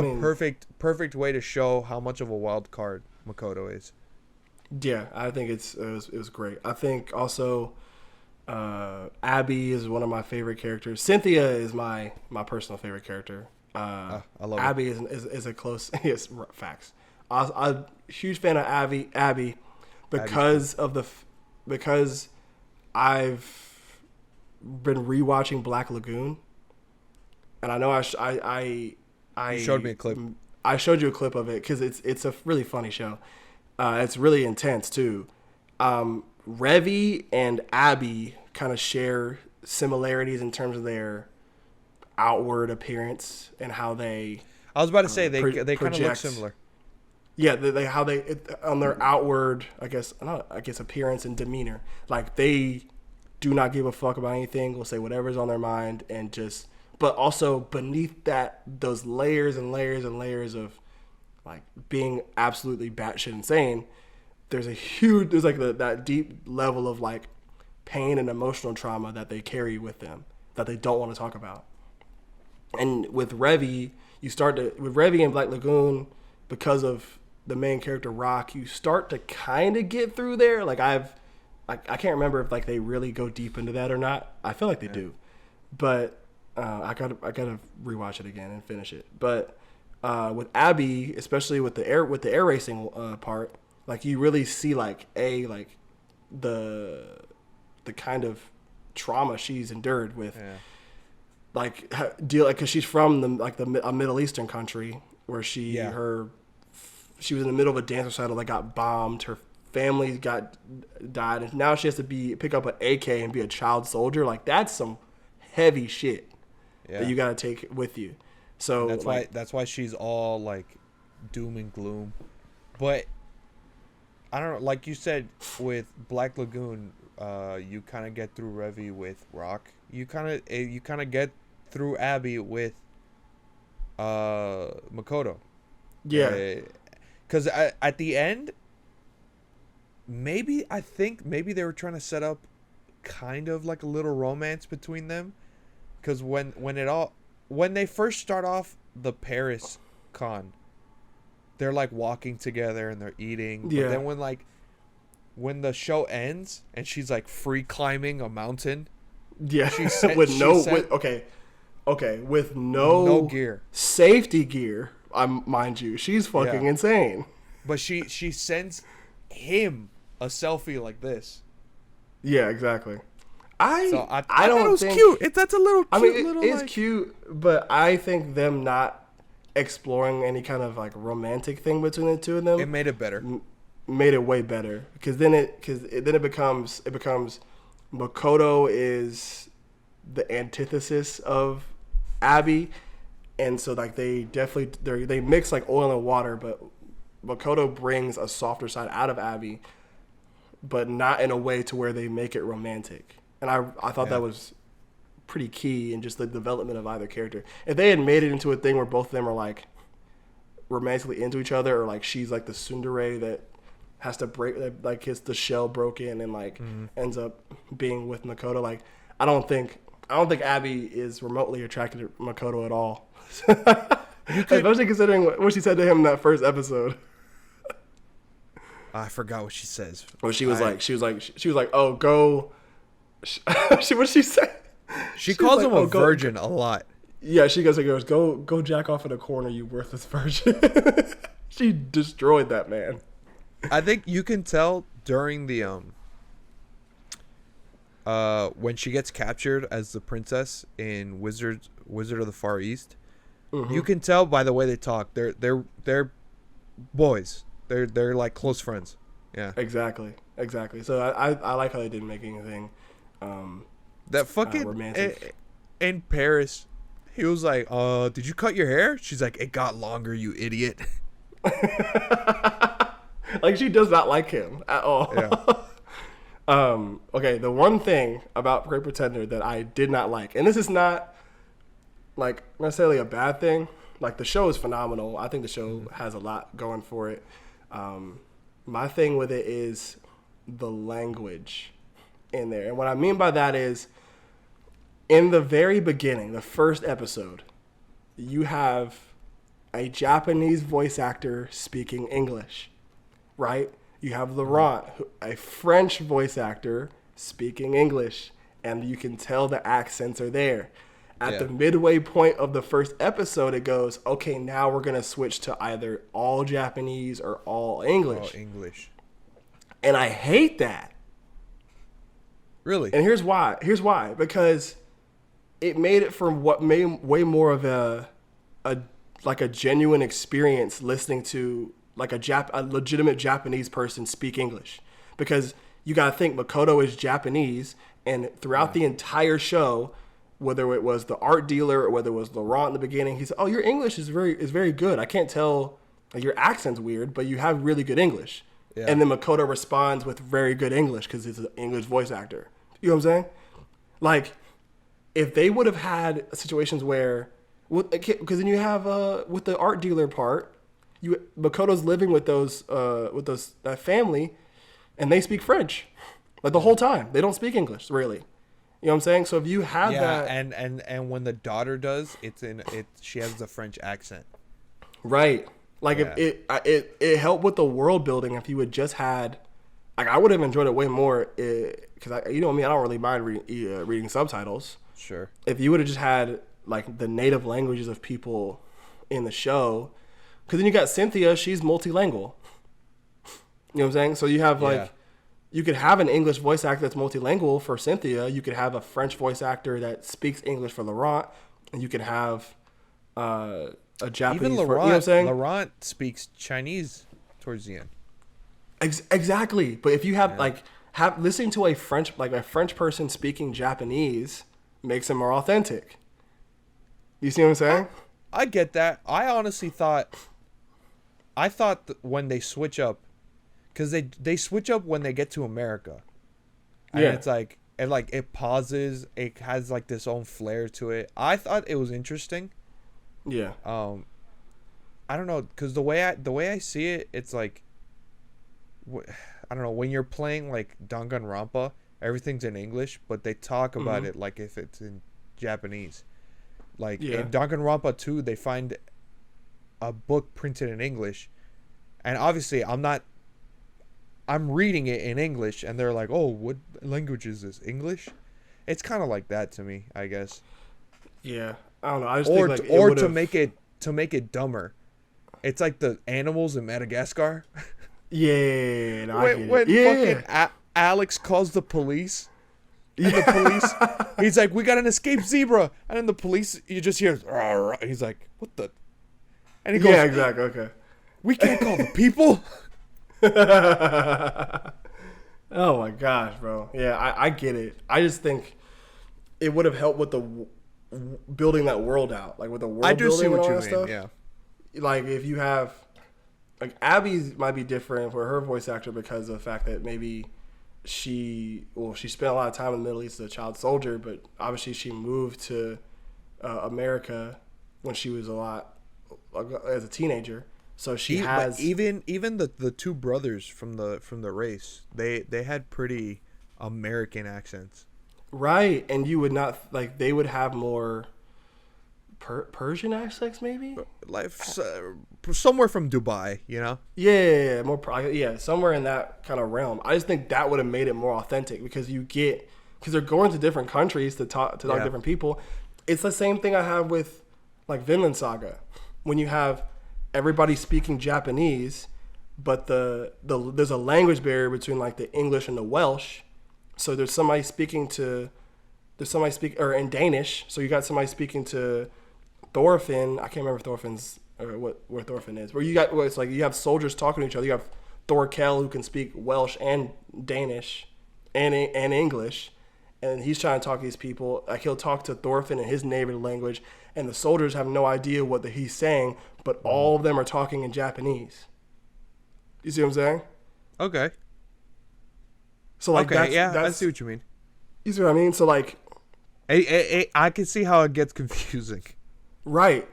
perfect way to show how much of a wild card Makoto is. Yeah, I think it was great. I think also Abby is one of my favorite characters. Cynthia is my personal favorite character. I love Abby is a close yes, facts. I'm a huge fan of Abby because because I've been rewatching Black Lagoon, and I know you showed me a clip. I showed you a clip of it because it's a really funny show. It's really intense too. Revy and Abby kind of share similarities in terms of their outward appearance and how they. I was about to say they kind of look similar. Yeah, on their outward, I guess appearance and demeanor, like they do not give a fuck about anything. Will say whatever's on their mind and just. But also beneath that, those layers and layers and layers of like being absolutely batshit insane, there's like that deep level of like pain and emotional trauma that they carry with them that they don't want to talk about. And with Revy, with Revy and Black Lagoon, because of the main character Rock, you start to kind of get through there. Like I can't remember if like they really go deep into that or not. I feel like they do, but I gotta rewatch it again and finish it. But with Abby, especially with the air racing part, like you really see like the kind of trauma she's endured with, because she's from a Middle Eastern country where she was in the middle of a dance recital that got bombed. Her family died, and now she has to pick up an AK and be a child soldier. Like that's some heavy shit that you gotta take with you. So that's why she's all like doom and gloom. But I don't know, like you said with Black Lagoon, you kind of get through Revy with Rock. You kind of get through Abby with Makoto. Yeah. Because at the end, I think maybe they were trying to set up kind of like a little romance between them. Because when they first start off the Paris con, they're like walking together and they're eating. Yeah. But then when the show ends and she's like free climbing a mountain. Yeah. With no gear, safety gear. Mind you, she's fucking insane. But she sends him a selfie like this. Yeah, exactly. I thought it was cute. That's a little cute. I mean, it's cute, but I think them not exploring any kind of like romantic thing between the two of them, it made it better. Made it way better because then it becomes Makoto is the antithesis of Abby, and so like they mix like oil and water, but Makoto brings a softer side out of Abby, but not in a way to where they make it romantic. And I thought that was pretty key in just the development of either character. If they had made it into a thing where both of them are like romantically into each other, or like she's like the tsundere that has to break, like gets the shell broken and like ends up being with Makoto. Like I don't think Abby is remotely attracted to Makoto at all. Especially considering what she said to him in that first episode. I forgot what she says. Well, she was like, oh, go. What did she say? She calls him a virgin a lot. Yeah, she goes, go jack off in a corner, you worthless virgin. She destroyed that man. I think you can tell during the when she gets captured as the princess in Wizard of the Far East. Mm-hmm. You can tell by the way they talk. They're boys. They're like close friends. Yeah. Exactly. So I like how they didn't make anything that fucking romantic. In Paris, he was like, did you cut your hair? She's like, it got longer, you idiot. Like she does not like him at all. Yeah. Okay, the one thing about Great Pretender that I did not like, and this is not like necessarily a bad thing. Like the show is phenomenal. I think the show has a lot going for it. My thing with it is the language in there. And what I mean by that is in the very beginning, the first episode, you have a Japanese voice actor speaking English, right? You have Laurent, a French voice actor speaking English, and you can tell the accents are there. At the midway point of the first episode, it goes, okay, now we're going to switch to either all Japanese or all English. All English. And I hate that. Really? And here's why. Because it made it from what made way more of a genuine experience listening to like a legitimate Japanese person speak English. Because you got to think Makoto is Japanese, and throughout the entire show, whether it was the art dealer or whether it was Laurent in the beginning, he said, "Oh, your English is very good. I can't tell, like, your accent's weird, but you have really good English." Yeah. And then Makoto responds with very good English because he's an English voice actor. You know what I'm saying? Like, if they would have had situations where, because then you have with the art dealer part, Makoto's living with that family, and they speak French, like the whole time. They don't speak English really. You know what I'm saying? So if you have that, and when the daughter does, she has the French accent. Right. Like if it helped with the world building if you had just had, like I would have enjoyed it way more because you know me, I don't really mind reading subtitles. Sure. If you would have just had like the native languages of people in the show, because then you got Cynthia, she's multilingual. You know what I'm saying? So you have like, you could have an English voice actor that's multilingual for Cynthia. You could have a French voice actor that speaks English for Laurent, and you could have a Japanese. Even Laurent, you know what I'm saying? Laurent speaks Chinese towards the end. Exactly, but if you have listening to a French person speaking Japanese makes it more authentic. You see what I'm saying? I get that. I honestly thought when they switch up, because they switch up when they get to America, and it's like it pauses. It has like this own flair to it. I thought it was interesting. Yeah. I don't know, because the way I see it, it's like, I don't know, when you're playing like Danganronpa, everything's in English, but they talk about it like if it's in Japanese. Like in Danganronpa 2, they find a book printed in English, and obviously I'm reading it in English, and they're like, "Oh, what language is this? English?" It's kind of like that to me, I guess. Yeah, I don't know. I just think like to make it dumber. It's like the animals in Madagascar. Yeah, no, when fucking Alex calls the police, and the police, he's like, "We got an escaped zebra," and then the police, you just hear, he's like, "What the?" And he goes, "Yeah, exactly, okay. We can't call the people." Oh my gosh, bro. Yeah, I get it. I just think it would have helped with the building that world out, like with the world building. I do see what you mean. Stuff. Yeah. Like if you have, like Abby's might be different for her voice actor because of the fact that maybe she spent a lot of time in the Middle East as a child soldier, but obviously she moved to America when she was as a teenager. So she has even the two brothers from the race. They had pretty American accents. Right, and you would not like they would have more Persian accents, maybe. Like somewhere from Dubai, you know. Yeah, somewhere in that kind of realm. I just think that would have made it more authentic because they're going to different countries to talk to different people. It's the same thing I have with like Vinland Saga, when you have everybody speaking Japanese, but there's a language barrier between like the English and the Welsh. So there's somebody speaking in Danish. So you got somebody speaking to Thorfinn. I can't remember Thorfinn's or where Thorfinn is. It's like you have soldiers talking to each other. You have Thorkel who can speak Welsh and Danish and English, and he's trying to talk to these people. Like he'll talk to Thorfinn in his native language, and the soldiers have no idea what he's saying, but all of them are talking in Japanese. You see what I'm saying? Okay. So like that's I see what you mean. You see what I mean? So like, I can see how it gets confusing. Right.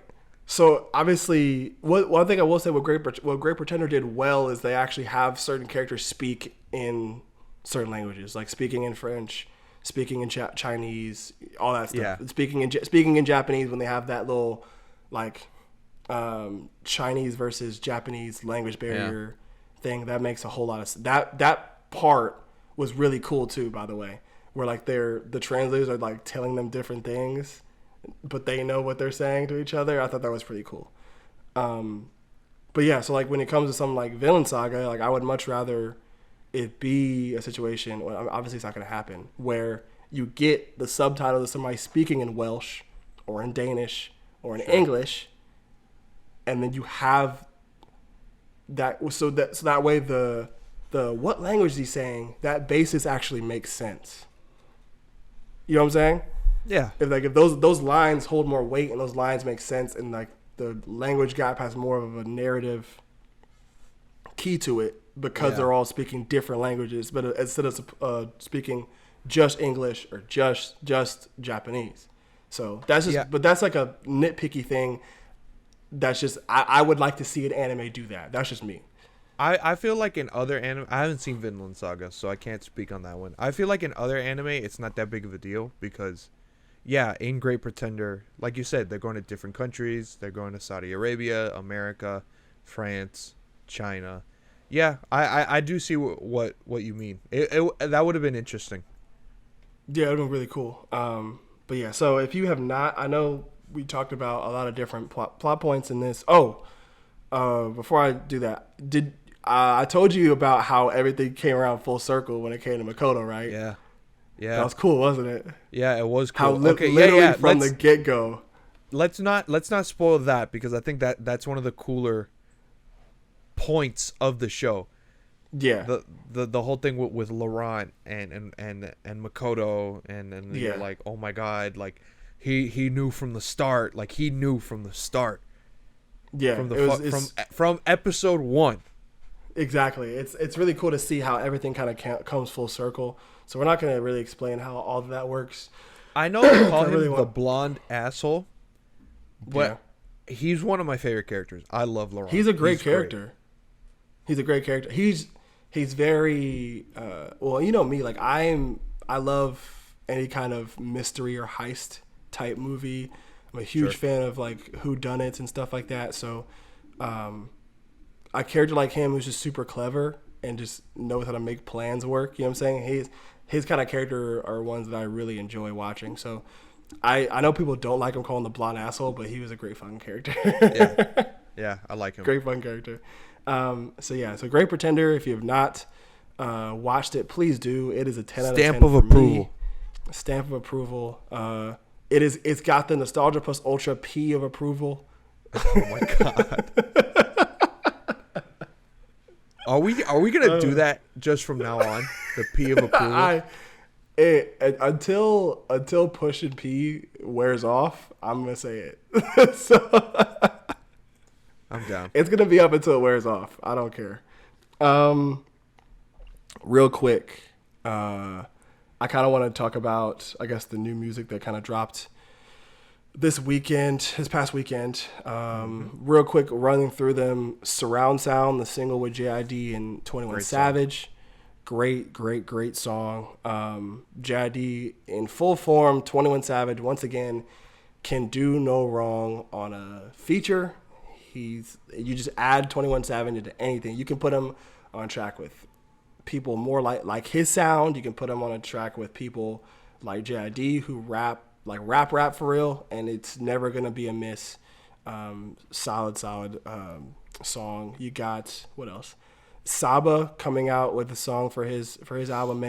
So obviously, one thing I will say, what Great Pretender did well is they actually have certain characters speak in certain languages, like speaking in French, speaking in Chinese, all that stuff. Yeah. Speaking in Japanese when they have that little like Chinese versus Japanese language barrier thing. That makes a whole lot of that part was really cool too. By the way, where like the translators are like telling them different things, but they know what they're saying to each other. I thought that was pretty cool. But yeah, so like when it comes to something like Vinland Saga, like I would much rather it be a situation. Well, obviously it's not going to happen where you get the subtitles of somebody speaking in Welsh or in Danish or in English, and then you have that. So that way the what language is he saying? That basis actually makes sense. You know what I'm saying? Yeah. If those lines hold more weight and those lines make sense and like the language gap has more of a narrative key to it because they're all speaking different languages, but instead of speaking just English or just Japanese. So that's just, but that's like a nitpicky thing. That's just I would like to see an anime do that. That's just me. I feel like in other anime, I haven't seen Vinland Saga, so I can't speak on that one. I feel like in other anime, it's not that big of a deal because, yeah, in Great Pretender, like you said, they're going to different countries. They're going to Saudi Arabia, America, France, China. Yeah, I do see what you mean. That would have been interesting. Yeah, it would have been really cool. But yeah, so if you have not, I know we talked about a lot of different plot points in this. Before I do that, I told you about how everything came around full circle when it came to Makoto, right? Yeah. That was cool, wasn't it? Yeah, it was cool. How literally from the get-go. Let's not spoil that because I think that's one of the cooler points of the show. Yeah. The whole thing with Laurent and Makoto and you're like, oh my god, like he knew from the start. Like he knew from the start. Yeah. From episode 1. Exactly. It's really cool to see how everything kind of comes full circle. So we're not going to really explain how all of that works. I know they call him the blonde asshole, but he's one of my favorite characters. I love Laurent. He's a great character. He's a great character. He's very well, you know me, like I love any kind of mystery or heist type movie. I'm a huge fan of like whodunits and stuff like that. So a character like him who's just super clever and just knows how to make plans work. You know what I'm saying? His kind of character are ones that I really enjoy watching. So I know people don't like him calling the blonde asshole, but he was a great fucking character. Yeah, I like him. Great fun character. So Great Pretender, if you have not watched it, please do. It is a 10 out of 10 Stamp of approval. Stamp of approval. It's got the nostalgia plus ultra P of approval. Oh my god. Are we gonna do that just from now on? The P of approval. Until push and P wears off, I'm gonna say it. So I'm down. It's gonna be up until it wears off. I don't care. Real quick, I kind of want to talk about, I guess, the new music that kind of dropped this past weekend. Real quick, running through them. Surround Sound, the single with JID and 21 Savage. Great song. JID in full form. 21 Savage, once again, can do no wrong on a feature. You just add 21 Savage into anything. You can put him on track with people more like his sound. You can put him on a track with people like JID who rap for real, and it's never gonna be a miss. Solid song. You got what else? Saba coming out with a song for his album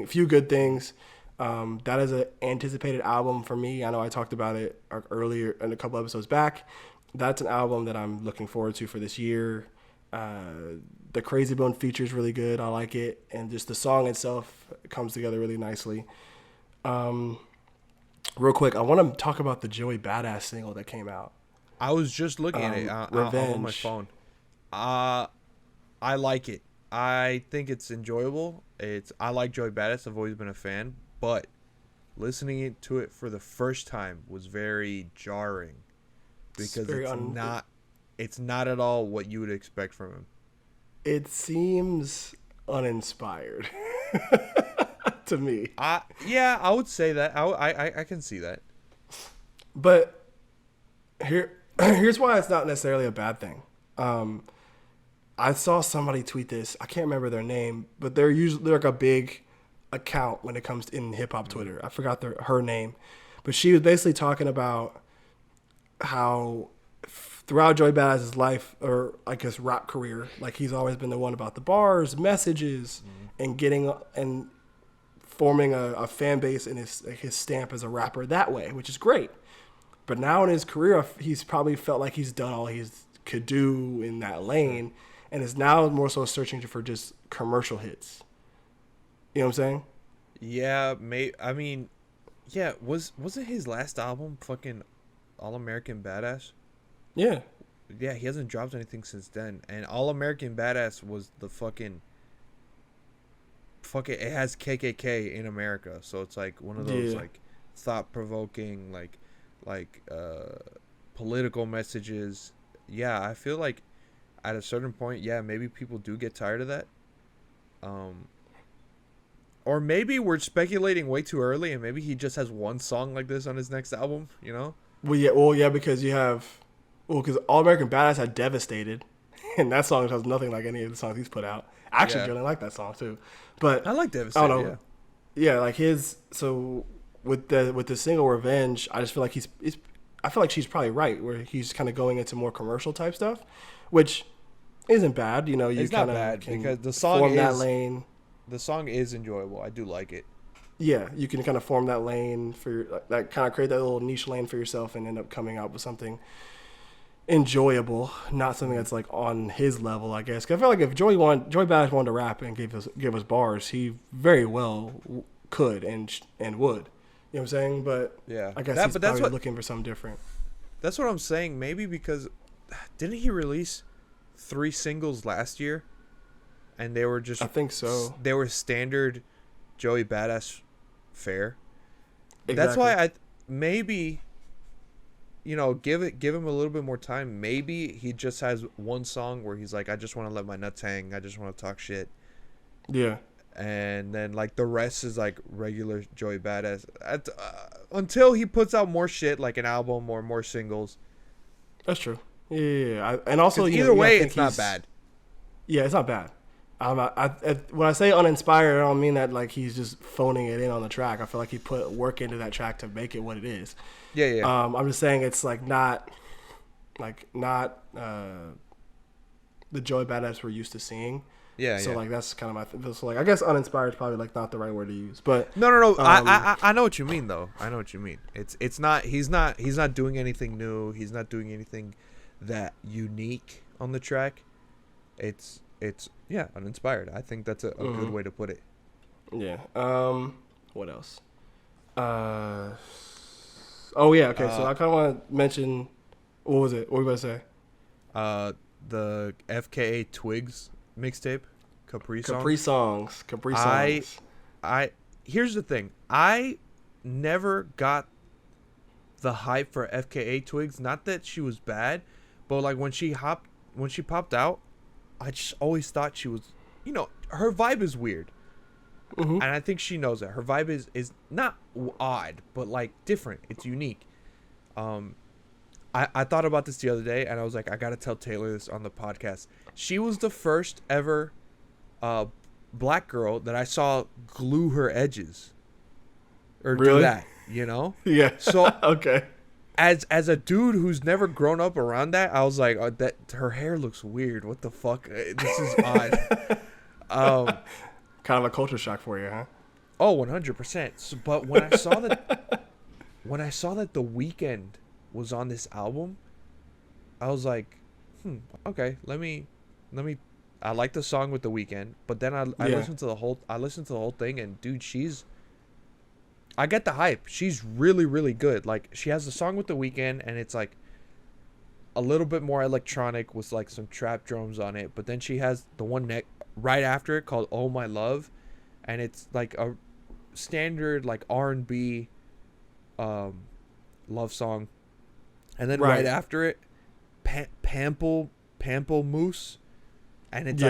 Few Good Things. That is an anticipated album for me. I know I talked about it earlier in a couple episodes back. That's an album that I'm looking forward to for this year. The Crazy Bone feature is really good. I like it, and just the song itself comes together really nicely. Real quick, I want to talk about the Joey Badass single that came out. I was just looking at it on my phone. I like it. I think it's enjoyable. I like Joey Badass. I've always been a fan, but listening to it for the first time was very jarring because it's not at all what you would expect from him. It seems uninspired to me. Yeah, I would say that. I can see that. But here's why it's not necessarily a bad thing. I saw somebody tweet this. I can't remember their name, but they're like a big account when it comes to in hip hop Twitter. I forgot her name, but she was basically talking about how throughout Joey Badass's life, or I guess rap career, like he's always been the one about the bars, messages, and getting and forming a fan base and his stamp as a rapper that way, which is great. But now in his career, he's probably felt like he's done all he could do in that lane, and is now more so searching for just commercial hits. You know what I'm saying? Yeah, I mean, yeah. Wasn't his last album fucking All American Badass? Yeah. Yeah, he hasn't dropped anything since then. And All American Badass was the fucking it has KKK in America, so it's like one of those like thought provoking like political messages. Yeah, I feel like at a certain point, yeah, maybe people do get tired of that. Or maybe we're speculating way too early, and maybe he just has one song like this on his next album, you know? Well, yeah, because because All American Badass had Devastated, and that song sounds nothing like any of the songs he's put out. I actually really like that song too, but I like Devastated. I don't know. Yeah, like so with the single Revenge, I just feel like I feel like she's probably right, where he's kind of going into more commercial type stuff, which isn't bad. You know, you kind of because the song form that lane. The song is enjoyable. I do like it. Yeah, you can kind of form that lane for that kind of create that little niche lane for yourself and end up coming out with something enjoyable, not something that's like on his level, I guess. 'Cause I feel like if Joey Badass wanted to rap and give us bars, he very well could and would. You know what I'm saying? But yeah, I guess he's probably looking for something different. That's what I'm saying. Maybe because didn't he release 3 singles last year? And they were just... I think so. They were standard Joey Badass fare. Exactly. That's why maybe, you know, give him a little bit more time. Maybe he just has one song where he's like, I just want to let my nuts hang. I just want to talk shit. Yeah. And then, like, the rest is, like, regular Joey Badass. Until he puts out more shit, like an album or more singles. That's true. Yeah. And also... either way, it's not bad. Yeah, it's not bad. When I say uninspired, I don't mean that like he's just phoning it in on the track. I feel like he put work into that track to make it what it is. Yeah. I'm just saying it's like not the Joey Badass we're used to seeing. Yeah. So like that's kind of my so like I guess uninspired is probably like not the right word to use. But no. I know what you mean though. I know what you mean. It's not he's not doing anything new. He's not doing anything that unique on the track. It's uninspired. I think that's a good way to put it. Yeah. What else? Oh yeah. Okay. So I kind of want to mention. What was it? What were you about to say? The FKA Twigs mixtape, Capri Songs. Here's the thing. I never got the hype for FKA Twigs. Not that she was bad, but like when she popped out, I just always thought she was, you know, her vibe is weird. Mm-hmm. And I think she knows that. Her vibe is not odd, but like different. It's unique. I thought about this the other day, and I was like, I gotta tell Taylor this on the podcast. She was the first ever black girl that I saw glue her edges. Or do that, you know? Yeah. So okay. As a dude who's never grown up around that, I was like, that her hair looks weird. What the fuck? This is odd. Kind of a culture shock for you, huh? Oh, 100%. So, but when I saw that The Weeknd was on this album, I was like, okay, let me. I like the song with The Weeknd, but then I listened to the whole thing, and dude, I get the hype. She's really, really good. Like, she has a song with The Weeknd, and it's like a little bit more electronic with like some trap drums on it. But then she has the one right after it called "Oh My Love," and it's like a standard like R&B love song. and then right after it, Pamplemousse, and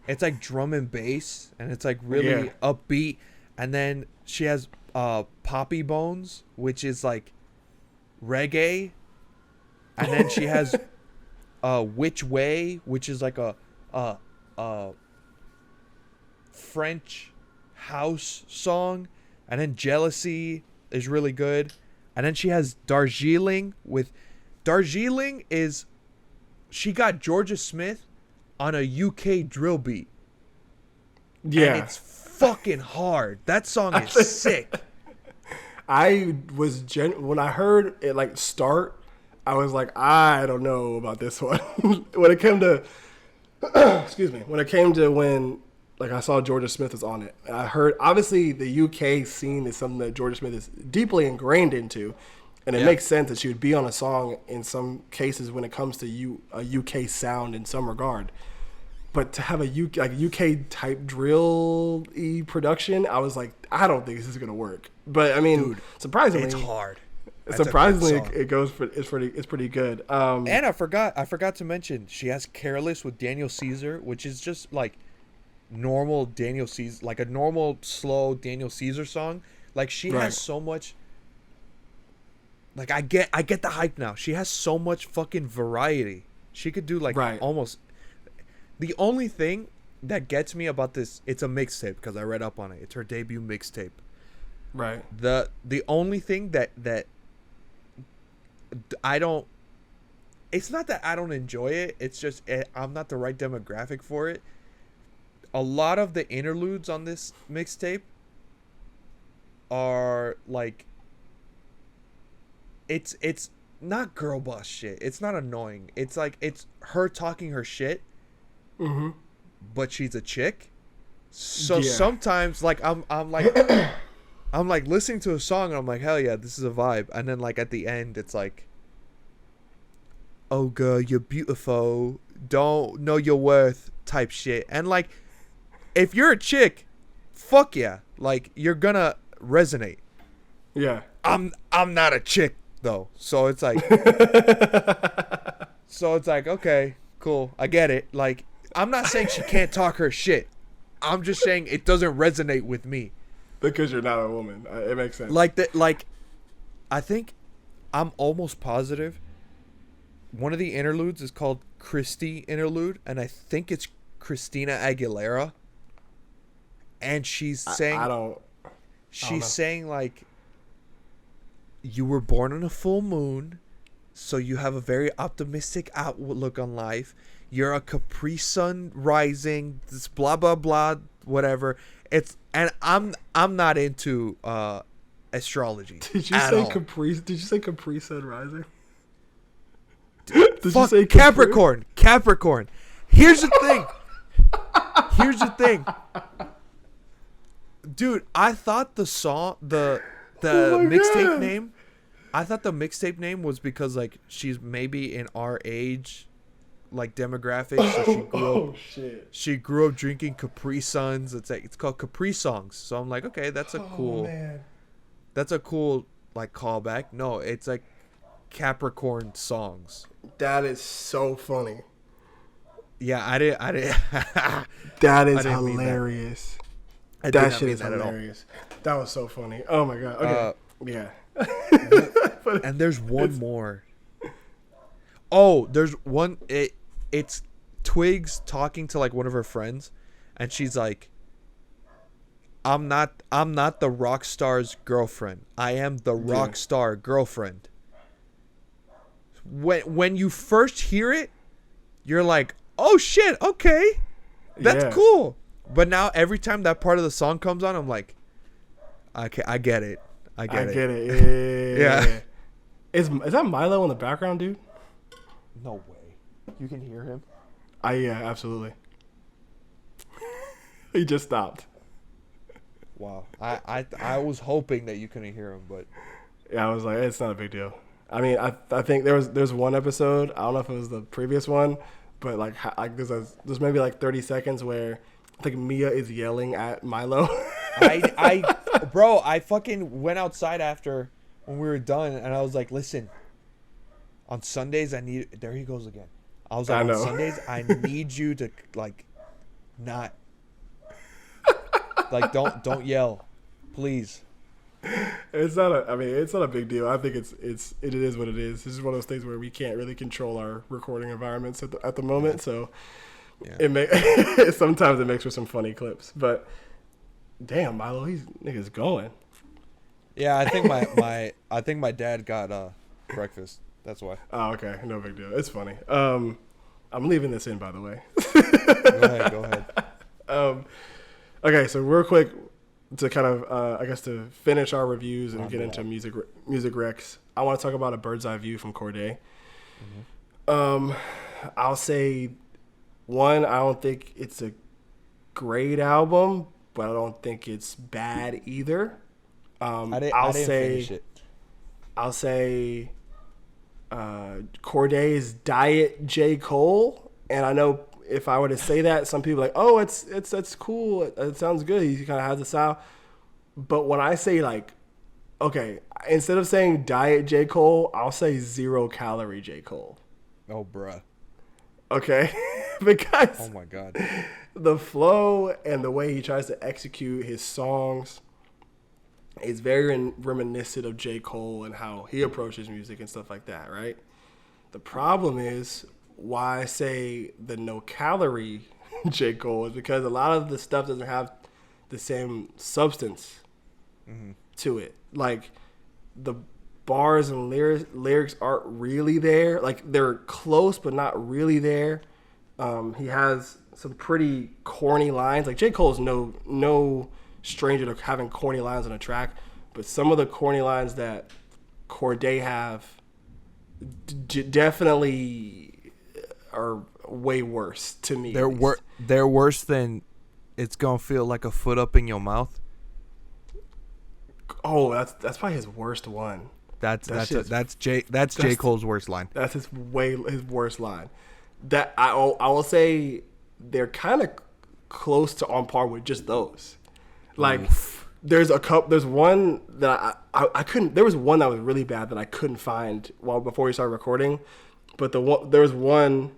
it's like drum and bass, and it's like really upbeat, and then she has Poppy Bones, which is like reggae, and then she has Which Way, which is like a French house song, and then Jealousy is really good, and then she has Darjeeling is she got Georgia Smith on a UK drill beat. Yeah, and it's fucking hard. That song is sick. I was when I heard it like start, I was like, I don't know about this one. When it came to excuse me, when like I saw Georgia Smith was on it, I heard obviously the UK scene is something that Georgia Smith is deeply ingrained into, and it makes sense that she would be on a song in some cases when it comes to a UK sound in some regard. But to have a UK type drill-y production, I was like, I don't think this is gonna work. But I mean, dude, surprisingly, it's hard. Surprisingly, it's pretty good. And I forgot to mention she has "Careless" with Daniel Caesar, which is just like normal Daniel Caesar, like a normal slow Daniel Caesar song. Like she has so much. Like I get the hype now. She has so much fucking variety. She could do like almost. The only thing that gets me about this, it's a mixtape because I read up on it. It's her debut mixtape. Right. The only thing that I don't. It's not that I don't enjoy it. It's just I'm not the right demographic for it. A lot of the interludes on this mixtape are like. It's not girl boss shit. It's not annoying. It's like it's her talking her shit. Mm-hmm. But she's a chick. So sometimes like I'm like I'm like listening to a song and I'm like, hell yeah, this is a vibe. And then like at the end it's like, oh girl, you're beautiful, don't know your worth type shit. And like if you're a chick, fuck yeah, like you're gonna resonate. Yeah. I'm not a chick though. So it's like okay, cool, I get it. Like I'm not saying she can't talk her shit. I'm just saying it doesn't resonate with me. Because you're not a woman. It makes sense. Like that. Like, I think I'm almost positive one of the interludes is called Christy Interlude, and I think it's Christina Aguilera. And she's saying, she's saying like, you were born on a full moon, so you have a very optimistic outlook on life. You're a Capri Sun rising, this blah blah blah, whatever. And I'm not into astrology. Did you say Capri Sun rising? Did you say Capricorn? Capricorn. Here's the thing. Dude, I thought the mixtape name. I thought the mixtape name was because like she's maybe in our age, like demographic. So she grew up drinking Capri Suns. It's called Capri Songs. So I'm like, okay, that's a cool like callback. No, it's like Capricorn songs. That is so funny. Yeah, I didn't. That is hilarious. That shit is hilarious. That was so funny. Oh my god. Okay. Yeah. And there's one more. Oh, there's one. It's Twigs talking to like one of her friends, and she's like, I'm not the rock star's girlfriend. I am the rock star girlfriend." When you first hear it, you're like, "Oh shit, okay, that's cool." But now every time that part of the song comes on, I'm like, "Okay, I get it. I get it. Yeah. Is that Milo in the background, dude? No way. You can hear him? Yeah, absolutely. He just stopped. Wow. I was hoping that you couldn't hear him, but yeah, I was like, it's not a big deal. I mean, I think there's one episode, I don't know if it was the previous one, but like there's maybe like 30 seconds where I think Mia is yelling at Milo. Bro, I fucking went outside after when we were done, and I was like, listen, On Sundays, there he goes again. I was I like, know. on Sundays, I need you to like, not, like, don't yell, please. It's not a. I mean, it's not a big deal. I think it is what it is. This is one of those things where we can't really control our recording environments at the moment. So Yeah. sometimes it makes for some funny clips. But damn, Milo, he's niggas going. Yeah, I think my dad got breakfast. That's why. Oh, okay, no big deal. It's funny. I'm leaving this in, by the way. Go ahead. Okay, so real quick to kind of, I guess, to finish our reviews and get into music recs, I want to talk about A Bird's Eye View from Cordae. Mm-hmm. I'll say, one, I don't think it's a great album, but I don't think it's bad either. I didn't finish it. I'll say Cordae's Diet J. Cole, and I know if I were to say that, some people are like, oh, that's cool. It sounds good. He kind of has a style. But when I say like, okay, instead of saying Diet J. Cole, I'll say 0 Calorie J. Cole. Oh, bruh. Okay, because Oh my god. the flow and the way he tries to execute his songs is very reminiscent of J. Cole and how he approaches music and stuff like that, right? The problem is why I say the no calorie J. Cole is because a lot of the stuff doesn't have the same substance to it. Like the bars and lyrics aren't really there. Like they're close but not really there. He has some pretty corny lines. Like J. Cole's no stranger to having corny lines on a track, but some of the corny lines that Cordae have definitely are way worse to me. They're worse than It's Gonna Feel Like a Foot Up in Your Mouth. Oh, that's probably his worst one. That's J. Cole's worst line. That's his worst line. That I will say they're kind of close to on par with just those. Like there's one that I couldn't. There was one that was really bad that I couldn't find before we started recording, but there was one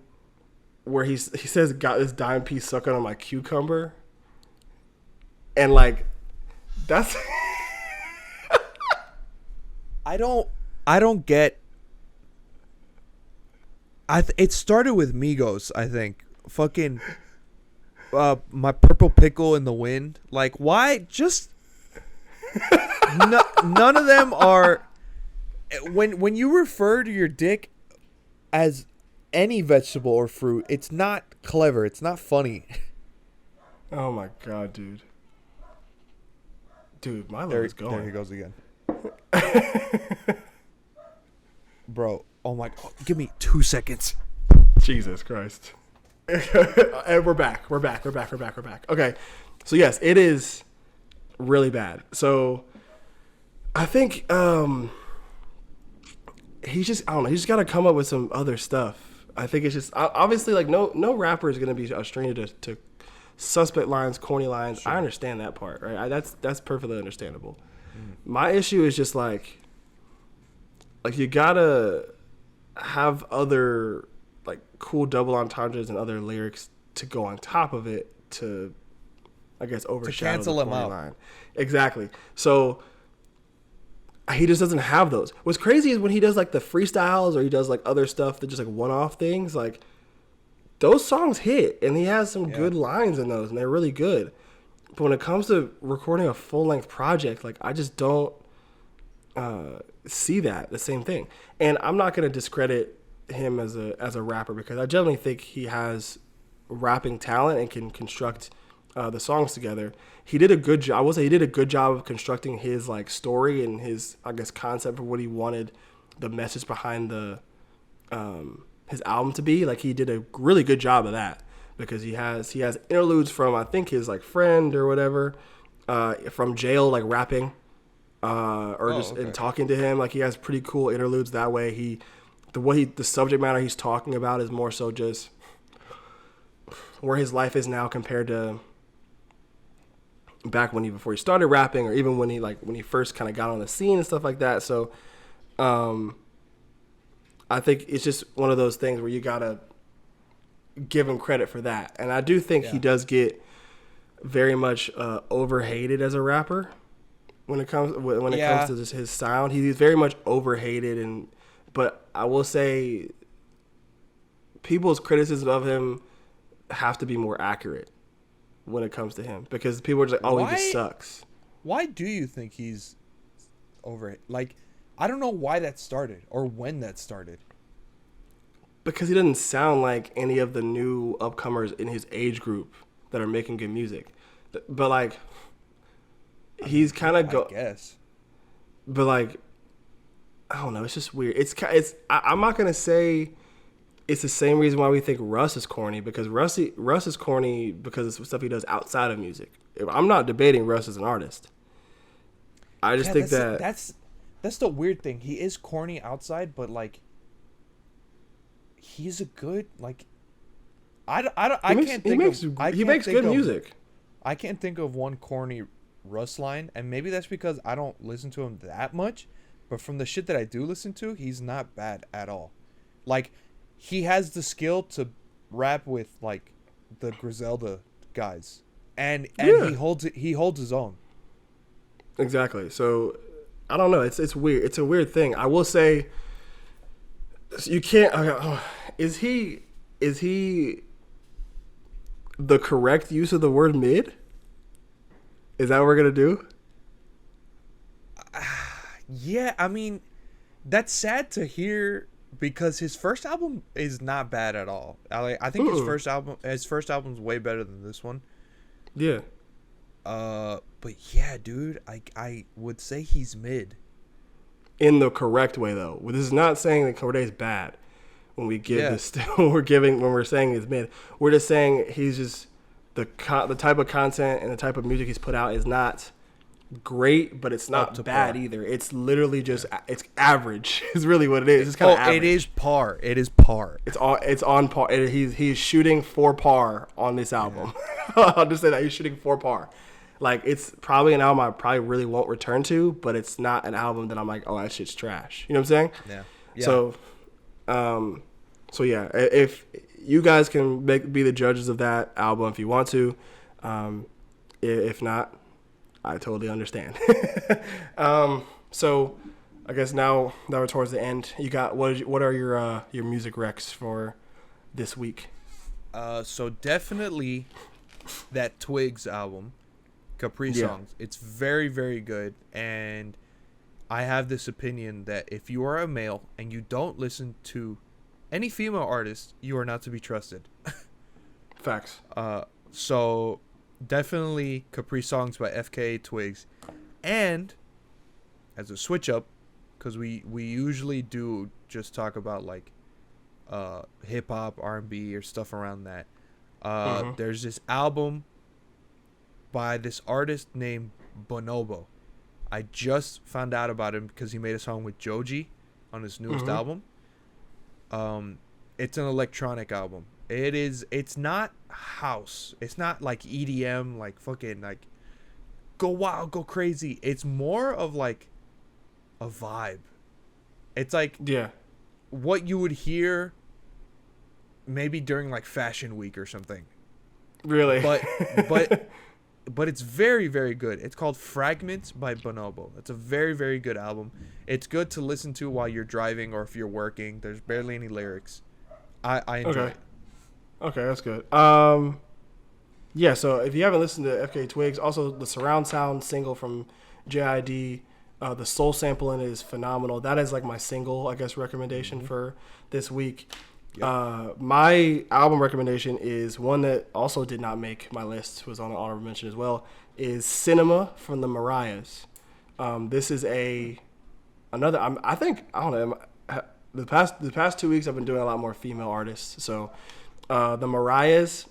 where he says got this dime piece sucking on my cucumber, and like that's. I don't get. It started with Migos, I think. Fucking My Purple Pickle in the Wind. Like, why? Just none of them are. When you refer to your dick as any vegetable or fruit, it's not clever. It's not funny. Oh my god, dude. Dude, my love is going. There he goes again. Bro, oh my god. Give me 2 seconds. Jesus Christ. And we're back. Okay. So yes, it is really bad. So I think he just got to come up with some other stuff. I think it's just obviously like no rapper is going to be a stranger to suspect lines, corny lines. Sure. I understand that part, right? That's perfectly understandable. My issue is just like you gotta have other like cool double entendres and other lyrics to go on top of it to, I guess, overshadow cancel the him corny out. line. Exactly. So he just doesn't have those. What's crazy is when he does like the freestyles or he does like other stuff that just like one-off things, like those songs hit and he has some good lines in those and they're really good. But when it comes to recording a full-length project, like I just don't see that the same thing. And I'm not going to discredit him as a rapper because I generally think he has rapping talent and can construct the songs together. He did a good job. I will say he did a good job of constructing his like story and his, I guess, concept of what he wanted the message behind the his album to be. Like he did a really good job of that because he has interludes from I think his like friend or whatever from jail, like rapping and talking to him. Like he has pretty cool interludes that way. The subject matter he's talking about is more so just where his life is now compared to back before he started rapping, or even when he first kind of got on the scene and stuff like that. So I think it's just one of those things where you gotta give him credit for that. And I do think he does get very much overhated as a rapper when it comes to just his sound. He's very much overhated, but I will say people's criticism of him have to be more accurate when it comes to him, because people are just like, oh, he just sucks. Why do you think he's over it? Like, I don't know why that started or when that started. Because he doesn't sound like any of the new upcomers in his age group that are making good music. But like, he's kind of I guess. But like, I don't know. It's just weird. I'm not gonna say it's the same reason why we think Russ is corny, because Russ is corny because of stuff he does outside of music. I'm not debating Russ as an artist. I just think that's the weird thing. He is corny outside, but like, he's a good, like, he makes good music. I can't think of one corny Russ line, and maybe that's because I don't listen to him that much. But from the shit that I do listen to, he's not bad at all. Like, he has the skill to rap with like the Griselda guys, and he holds his own. Exactly. So I don't know. It's weird. It's a weird thing. I will say, you can't. Is he the correct use of the word mid? Is that what we're gonna do? Yeah, I mean, that's sad to hear, because his first album is not bad at all. I think his first album's way better than this one. Yeah. But yeah, dude, I would say he's mid. In the correct way, though. This is not saying that Cordae is bad. When we give this, when we're saying he's mid, we're just saying he's just the type of content and the type of music he's put out is not great, but it's not bad either. It's literally just it's average. Is really what it is. It's kind of average. It is par. It is par. It's on par. He's shooting for par on this album. Yeah. I'll just say that he's shooting for par. Like, it's probably an album I probably really won't return to, but it's not an album that I'm like, oh, that shit's trash. You know what I'm saying? Yeah. So yeah, if you guys can be the judges of that album if you want to, if not, I totally understand. So I guess now that we're towards the end, you got what are your music recs for this week? So definitely that Twigs album, Capri Songs. It's very, very good, and I have this opinion that if you are a male and you don't listen to any female artist, you are not to be trusted. Facts. So definitely Capri Songs by FKA Twigs. And as a switch up, because we usually do just talk about like hip hop, R&B, or stuff around that. There's this album by this artist named Bonobo. I just found out about him because he made a song with Joji on his newest album. It's an electronic album. It's not house. It's not like EDM, like fucking like go wild, go crazy. It's more of like a vibe. It's like what you would hear maybe during like Fashion Week or something. Really? But it's very, very good. It's called Fragments by Bonobo. It's a very, very good album. It's good to listen to while you're driving or if you're working. There's barely any lyrics. I enjoy it. Okay, that's good. Yeah, so if you haven't listened to FKA Twigs, also the surround sound single from JID, the soul sample in it is phenomenal. That is like my single, I guess, recommendation for this week. Yep. My album recommendation is one that also did not make my list, was on an honorable mention as well, is Cinema from the Mariahs. This is another, I don't know, the past 2 weeks I've been doing a lot more female artists. So the Mariahs,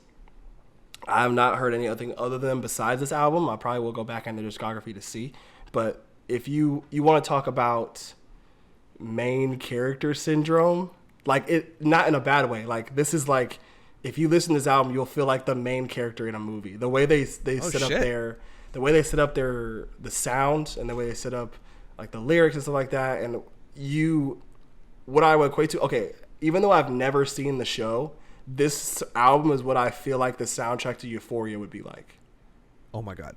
I have not heard anything other than besides this album. I probably will go back in the discography to see. But if you want to talk about main character syndrome, like it, not in a bad way. Like this is like, if you listen to this album, you'll feel like the main character in a movie. The way they set up the sound and the way they set up like the lyrics and stuff like that, and you what I would equate to. Okay, even though I've never seen the show, this album is what I feel like the soundtrack to Euphoria would be like. Oh my god.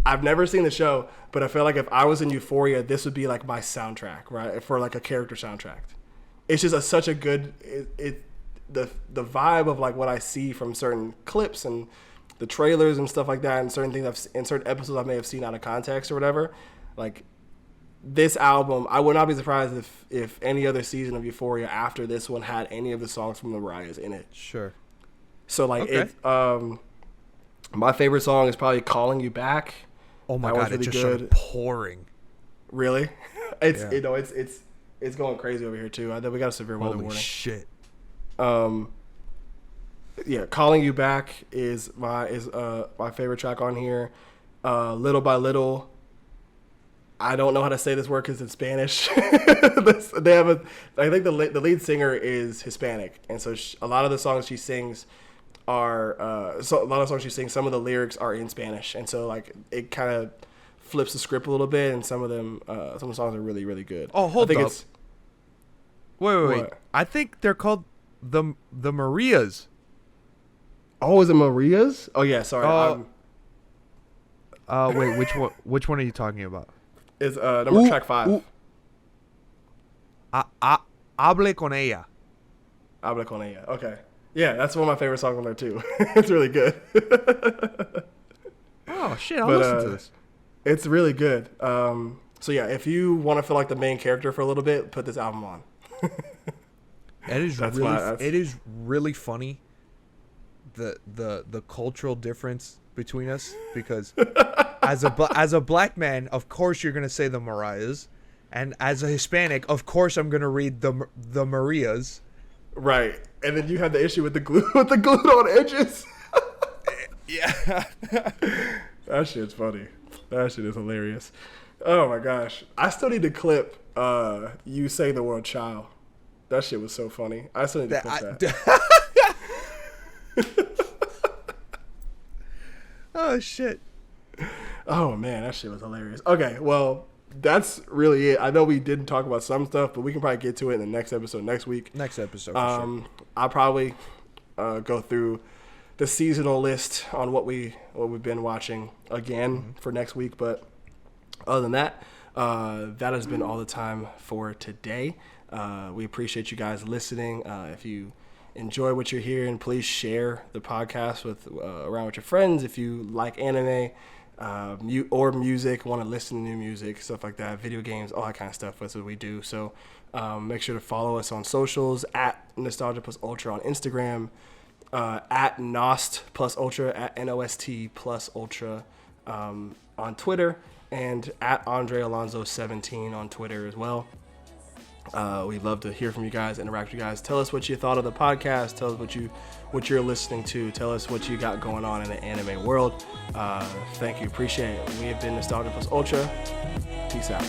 I've never seen the show, but I feel like if I was in Euphoria, this would be like my soundtrack, right? For like a character soundtrack. It's just such a good the vibe of like what I see from certain clips and the trailers and stuff like that, and certain things in certain episodes I may have seen out of context or whatever. Like this album, I would not be surprised if any other season of Euphoria after this one had any of the songs from the Mariahs in it. Sure. So like my favorite song is probably "Calling You Back." Oh my god, really it just started pouring. Really? It's it's going crazy over here too. I think we got a severe weather warning. Holy shit. Yeah, "Calling You Back" is my favorite track on here. "Little by Little." I don't know how to say this word because it's Spanish. They have I think the lead singer is Hispanic, and so a lot of the songs she sings are some of the lyrics are in Spanish, and so like it kind of flips the script a little bit, and some of the songs are really, really good. Oh, hold up. Wait. I think they're called the Marias. Oh, is it Marias? Oh yeah, sorry. Wait, which one are you talking about? Is track 5. Hable con ella. Hable con ella. Okay. Yeah, that's one of my favorite songs on there too. It's really good. Oh shit, I'll listen to this. It's really good. So yeah, if you want to feel like the main character for a little bit, put this album on. It is really funny the cultural difference between us, because as a black man, of course you're gonna say the Mariahs, and as a Hispanic, of course I'm gonna read the Marias. Right, and then you have the issue with the glue on edges. Yeah, that shit's funny. That shit is hilarious. Oh my gosh, I still need to clip you saying the word "child." That shit was so funny. I still need to clip that. Oh shit. Oh man, that shit was hilarious. Okay, well, that's really it. I know we didn't talk about some stuff, but we can probably get to it in the next episode next week. Next episode, for sure. I'll probably go through the seasonal list on what we've been watching again for next week. But other than that, that has been all the time for today. We appreciate you guys listening. If you enjoy what you're hearing, please share the podcast around with your friends. If you like anime or music, want to listen to new music, stuff like that, video games, all that kind of stuff, that's what we do. So make sure to follow us on socials at Nostalgia Plus Ultra on Instagram, at Nost Plus Ultra, at NOST Plus Ultra on Twitter, and at Andre Alonso 17 on Twitter as well. We'd love to hear from you guys, interact with you guys. Tell us what you thought of the podcast. Tell us what you're listening to. Tell us what you got going on in the anime world. Thank you. Appreciate it. We have been Nostalgia Plus Ultra. Peace out.